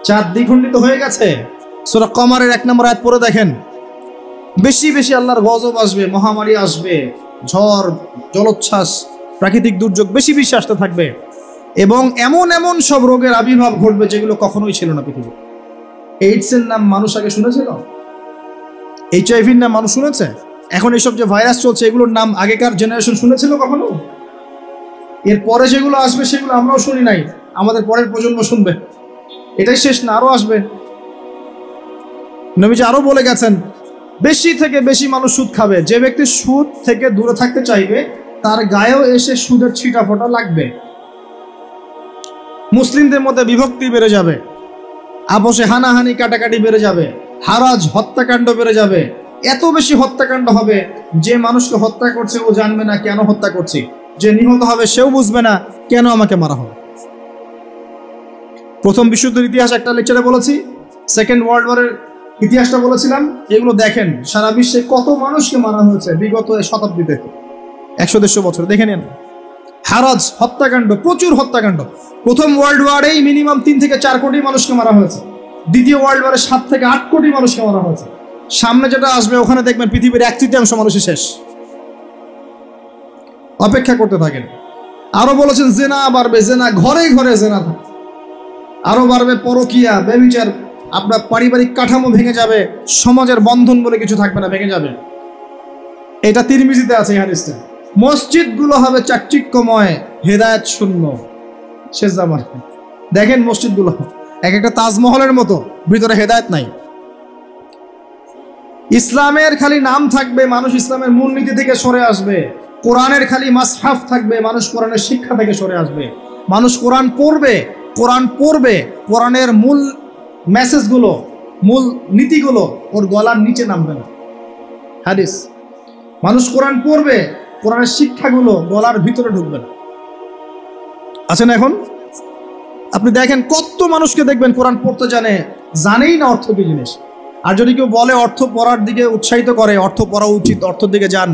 চাঁদ দ্বিখণ্ডিত হয়ে গেছে। সূরা কমারের 1 নম্বর আয়াত পড়ে দেখেন। বেশি বেশি আল্লাহর গজব আসবে, মহামারী আসবে, ঝড়, জলোচ্ছ্বাস, প্রাকৃতিক দুর্যোগ বেশি বেশি আসতে থাকবে এবং এমন এমন সব রোগের আবির্ভাব ঘটবে যেগুলো কখনোই ছিল না পৃথিবী। এইডসের নাম মানুষ আগে শুনেছিল? HIV-র নাম মানুষ শুনেছে? এখন এইসব যে ভাইরাস চলছে এগুলোর নাম আগেকার জেনারেশন শুনেছিল কখনো? এর পরে যেগুলো আসবে সেগুলো আমরাও শুনি নাই, আমাদের পরের প্রজন্ম শুনবে। এটাই শেষ না, আরো আসবে। নবীজি আরো বলে গেছেন, বেশি থেকে বেশি মানুষ সুদ খাবে। যে ব্যক্তি সুদ থেকে দূরে থাকতে চাইবে তার গায়েও এসে সুদের ছিটা ফোঁটা লাগবে। মুসলিমদের মধ্যে বিভক্তি বেড়ে যাবে, আপোষে হানাহানি কাটাকাটি বেড়ে যাবে, হারাজ হত্যাকাণ্ড বেড়ে যাবে। এত বেশি হত্যাকাণ্ড হবে যে মানুষকে হত্যা করছে ও জানবে না কেন হত্যা করছে, যে নিহত হবে সেও বুঝবে না কেন আমাকে মারা হবে। প্রথম বিশ্বযুদ্ধের ইতিহাস একটা লেকচারে বলেছি, সেকেন্ড ওয়ার্ল্ড ওয়ারের ইতিহাসটা বলেছিলাম। এগুলো দেখেন, সারা বিশ্বে কত মানুষকে মারা হয়েছে বিগত শতাব্দীতে, 100-150 বছর দেখে নেন। হারাজ হত্যাকাণ্ড, প্রচুর হত্যাকাণ্ড। প্রথম ওয়ার্ল্ড ওয়ারেই মিনিমাম 3 থেকে 4 কোটি মানুষকে মারা হয়েছে। দ্বিতীয় ওয়ার্ল্ড ওয়ারে 7 থেকে 8 কোটি মানুষকে মারা হয়েছে। সামনে যেটা আসবে ওখানে দেখবেন পৃথিবীর 1/3 মানুষই শেষ। অপেক্ষা করতে থাকেন। আরো বলেছেন জেনা বাড়বে, জেনা ঘরে ঘরে জেনা থাকে। আরো বাড়বে পরকিয়া, ব্যভিচার, আপনার পারিবারিক কাঠামো ভেঙে যাবে, সমাজের বন্ধন বলে কিছু থাকবে না, ভেঙে যাবে। এটা তিরমিজিতে আছে এই হাদিসটা। মসজিদগুলো হবে চাকচিক্যময়, হেদায়েত শূন্য শেষ জামানায়। দেখেন মসজিদগুলো এক একটা তাজমহলের মতো, ভিতরে হেদায়েত নাই। ইসলামের খালি নাম থাকবে, মানুষ ইসলামের মূলনীতি থেকে সরে আসবে। কোরআনের খালি মাসহাফ থাকবে, মানুষ কোরআনের শিক্ষা থেকে সরে আসবে। মানুষ কোরআন পড়বে, কোরআনের মূল মেসেজগুলো, মূল নীতিগুলো ওর গলার নিচে নামবে না। হাদিস, মানুষ কোরআন পড়বে, কোরআনের শিক্ষাগুলো গলার ভিতরে ঢুকবে না। আছেন এখন আপনি দেখেন কত মানুষকে দেখবেন কোরআন পড়তে জানেই না অর্থ কি জিনিস। আর যদি কেউ বলে অর্থ পড়ার দিকে উৎসাহিত করে, অর্থ পড়া উচিত, অর্থের দিকে যান,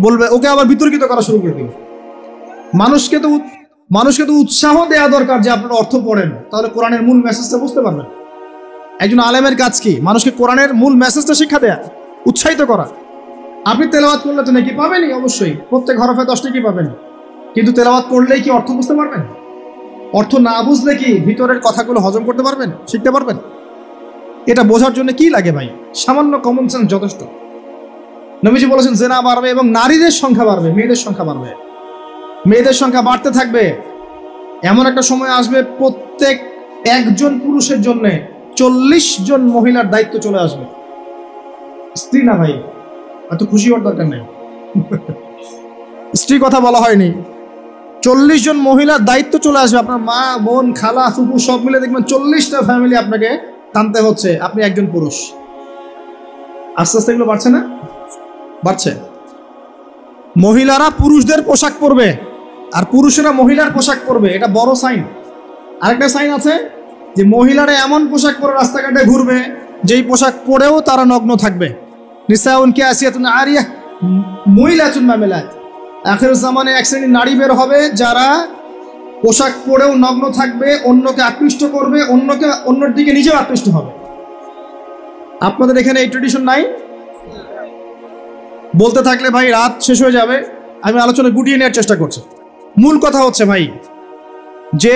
বলবে ওকে আবার বিতর্কিত করা শুরু করে দিবে। মানুষকে তো উৎসাহ দেওয়া দরকার যে আপনারা অর্থ পড়েন, তাহলে কোরআনের মূল মেসেজটা বুঝতে পারবেন। একজন আলেমের কাজ কি? মানুষকে কোরআনের মূল মেসেজটা শিক্ষা দেয়া, উৎসাহিত করা। আপনি তেলাওয়াত করলে তো নাকি পাবেনই, অবশ্যই প্রত্যেক হরফে 10 কি পাবেন, কিন্তু তেলাওয়াত করলেই কি অর্থ বুঝতে পারবেন? অর্থ না বুঝলে কি ভিতরের কথাগুলো হজম করতে পারবেন, শিখতে পারবেন? এটা বোঝার জন্য কি লাগে ভাই? সামান্য কমন সেন্স যথেষ্ট। নবীজি বলেছেন জেনা বাড়বে এবং নারীদের সংখ্যা বাড়বে, মেয়েদের সংখ্যা বাড়বে। মেয়েদের সংখ্যা বাড়তে থাকবে। এমন একটা সময় আসবে প্রত্যেক একজন পুরুষের জন্য 40 জন মহিলার দায়িত্ব চলে আসবে। স্ত্রী না ভাই, এত খুশি হওয়ার দরকার নেই। স্ত্রী কথা বলা হয়নি। 40 জন মহিলার দায়িত্ব চলে আসবে। আপনার মা, বোন, খালা, ফুফু সব মিলে দেখবেন 40টা ফ্যামিলি আপনাকে টানতে হচ্ছে, আপনি একজন পুরুষ। আস্তে আস্তে এগুলো বাড়ছে না? বাড়ছে। মহিলারা পুরুষদের পোশাক পরবে আর পুরুষেরা মহিলার পোশাক পরবে, এটা বড় সাইন। আরেকটা সাইন আছে যে মহিলারা এমন পোশাক পরে রাস্তাঘাটে ঘুরবে যেই পোশাক পরেও তারা নগ্ন থাকবে। নিসাউন কাসিয়াতুন আরিয়াহ মুইলাতুন মামিলাত। আখির জামানে এক শ্রেণীর নারী বের হবে যারা পোশাক পরেও নগ্ন থাকবে, অন্যকে আকৃষ্ট করবে, অন্যর দিকে নিজেও আকৃষ্ট হবে। আপনাদের এখানে এই ট্রেডিশন নাই? বলতে থাকলে ভাই রাত শেষ হয়ে যাবে, আমি আলোচনা গুটিয়ে নেওয়ার চেষ্টা করছি। মূল কথা হচ্ছে ভাই যে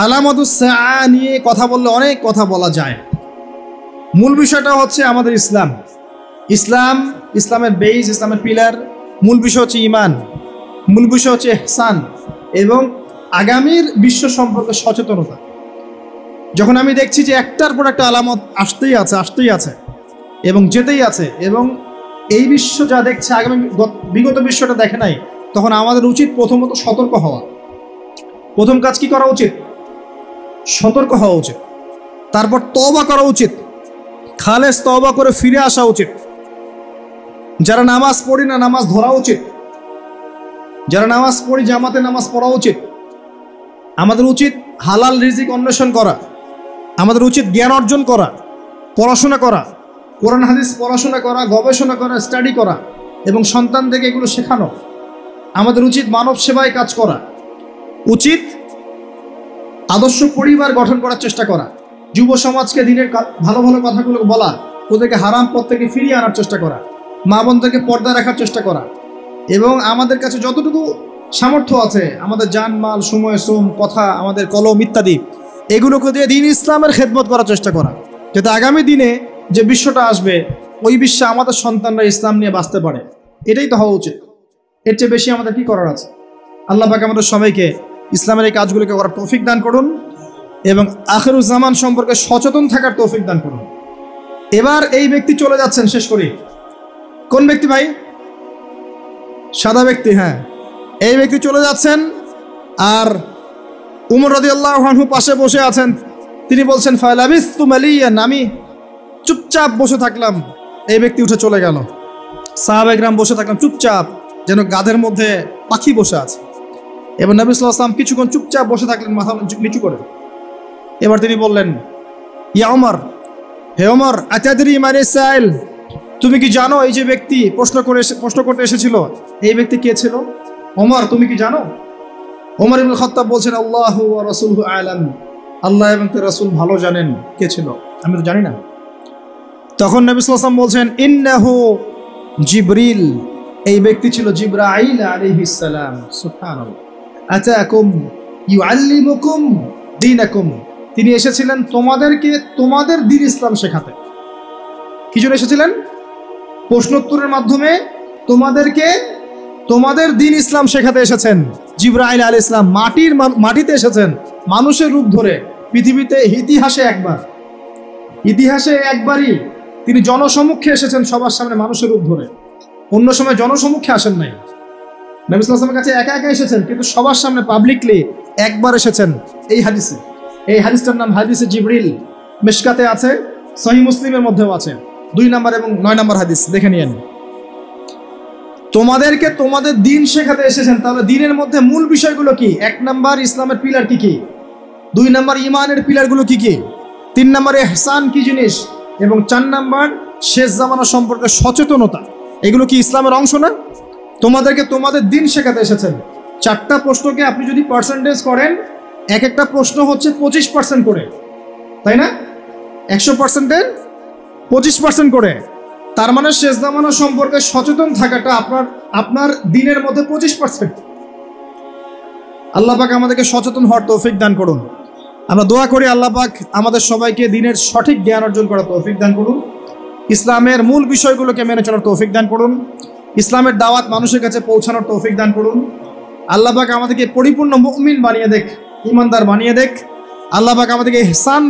আলামাতুস সাআ নিয়ে কথা বললে অনেক কথা বলা যায়। মূল বিষয়টা হচ্ছে আমাদের ইসলামের বেস, ইসলামের পিলার। মূল বিষয় হচ্ছে ঈমান, মূল বিষয় হচ্ছে ইহসান এবং আগামীর বিশ্ব সম্পর্কে সচেতনতা। যখন আমি দেখছি যে একটার পর একটা আলামত আসতেই আছে এবং যেতেই আছে, এবং এই বিশ্ব যা দেখছে আগামী বিগত বিশ্বটা দেখে নাই, তখন আমাদের উচিত প্রথমত সতর্ক হওয়া। প্রথম কাজ কি করা উচিত? সতর্ক হওয়া উচিত। তারপর তওবা করা উচিত, খালেস তওবা করে ফিরে আসা উচিত। যারা নামাজ পড়ি না, নামাজ ধরা উচিত। যারা নামাজ পড়ি, জামাতে নামাজ পড়া উচিত। আমাদের উচিত হালাল রিজিক অন্বেষণ করা। আমাদের উচিত জ্ঞান অর্জন করা, পড়াশোনা করা, কোরআন হাদিস পড়াশোনা করা, গবেষণা করা, স্টাডি করা এবং সন্তানদেরকে এগুলো শেখানো। আমাদের উচিত মানব সেবায় কাজ করা, উচিত আদর্শ পরিবার গঠন করার চেষ্টা করা, যুব সমাজকে দিনের ভালো ভালো কথাগুলো বলা, ওদেরকে হারাম পথ থেকে ফিরিয়ে আনার চেষ্টা করা, মা বোনদেরকে পর্দা রাখার চেষ্টা করা, এবং আমাদের কাছে যতটুকু সামর্থ্য আছে আমাদের জানমাল, সময়, শ্রম, কথা, আমাদের কলম ইত্যাদি এগুলোকে দিয়ে দিন ইসলামের খেদমত করার চেষ্টা করা, যাতে আগামী দিনে যে বিশ্বটা আসবে ওই বিশ্বে আমাদের সন্তানরা ইসলাম নিয়ে বাঁচতে পারে। এটাই তো হওয়া উচিত। এর চেয়ে বেশি আমাদের কি করার আছে? আল্লাহ পাক আমাদের সবাইকে ইসলামের এই কাজগুলোকে করার তৌফিক দান করুন এবং আখিরুজ জামান সম্পর্কে সচেতন থাকার তৌফিক দান করুন। এবার এই ব্যক্তি চলে যাচ্ছেন, শেষ করি। কোন ব্যক্তি ভাই? সাদা ব্যক্তি, হ্যাঁ। এই ব্যক্তি চলে যাচ্ছেন আর উমর রাদিয়াল্লাহু আনহু পাশে বসে আছেন। তিনি বলছেন ফালাবিস্তু মালিয়ান, আমি চুপচাপ বসে থাকলাম। এই ব্যক্তি উঠে চলে গেল। সাহাবায়ে কেরাম বসে থাকলাম চুপচাপ, যেন গাধের মধ্যে পাখি বসে আছে। এবার নবী সাল্লাল্লাহু আলাইহি ওয়াসাল্লাম কিছুক্ষণ চুপচাপ বসে থাকলেন, মাথা নিচু করে। এবার তিনি বললেন, ইয়া ওমর, হে ওমর, আতাদরি মানে সাইল, তুমি কি জানো এই যে ব্যক্তি প্রশ্ন করতে এসেছিল, এই ব্যক্তি কে ছিল? ওমর, তুমি কি জানো? ওমর ইবনে খাত্তাব বলছেন, আল্লাহু ওয়া রাসূলুহু আ'লাম, আল্লাহ এবং তার রাসূল ভালো জানেন কে ছিল, আমি তো জানি না। তখন নবী সাল্লাল্লাহু আলাইহি ওয়াসাল্লাম বলছেন, ইন্নাহু জিবরিল, এই ব্যক্তি ছিল জিবরাইল আলাইহিস সালাম। সুবহানাল্লাহ। আতাকুম ইউআল্লিমুকুম দীনাকুম, তিনি এসেছিলেন তোমাদেরকে তোমাদের দ্বীন ইসলাম শেখাতে। কি জন্য এসেছিলেন? প্রশ্নোত্তরের মাধ্যমে তোমাদেরকে তোমাদের দ্বীন ইসলাম শেখাতে এসেছেন। জিবরাইল আলাইহিস সালাম মাটিতে এসেছেন, মানুষের রূপ ধরে। পৃথিবীতে ইতিহাসে একবারই তিনি জনসমক্ষে এসেছেন, সবার সামনে মানুষের রূপ ধরে। অন্য সময় জনসমক্ষে আসেন নাই। নবী সাল্লাল্লাহু আলাইহি ওয়াসাল্লামের কাছে একা একা এসেছেন, কিন্তু সবার সামনে পাবলিকলি একবার এসেছেন এই হাদিসে। এই হাদিসটার নাম হাদিসে জিবরিল, মিশকাতে আছে, সহিহ মুসলিমের মধ্যেও আছে, 2 নম্বর এবং 9 নম্বর হাদিস, দেখে নিয়েন। তোমাদেরকে তোমাদের দিন শেখাতে এসেছেন, তাহলে দিনের মধ্যে মূল বিষয়গুলো কি? 1 নম্বর ইসলামের পিলার কি কি, 2 নম্বর ইমানের পিলারগুলো কি কি, 3 নম্বর ইহসান কি জিনিস, এবং 4 নম্বর শেষ জামানা সম্পর্কে সচেতনতা। এগুলো কি ইসলামের অংশ না? তোমাদেরকে তোমাদের দিন শেখাতে এসেছেন। 4টা প্রশ্নকে আপনি যদি পার্সেন্টেজ করেন, এক একটা প্রশ্ন হচ্ছে 25% করে, তাই না? 100%-এর 25% করে। তার মানে শেষ জামানা সম্পর্কে সচেতন থাকাটা আপনার দিনের মধ্যে 25%। আল্লাহ পাক আমাদেরকে সচেতন হওয়ার তৌফিক দান করুন। আমরা দোয়া করি আল্লাহ পাক আমাদের সবাইকে দিনের সঠিক জ্ঞান অর্জন করার তৌফিক দান করুন, ইসলামের মূল বিষয়গুলোকে মেনে চলার তৌফিক দান করুন, ইসলামের দাওয়াত মানুষের কাছে পৌঁছানোর তৌফিক দান করুন। আল্লাহ পাক আমাদেরকে পরিপূর্ণ মুমিন বানিয়ে দেখ, ঈমানদার বানিয়ে দেখ। আল্লাহ পাক আমাদেরকে ইহসান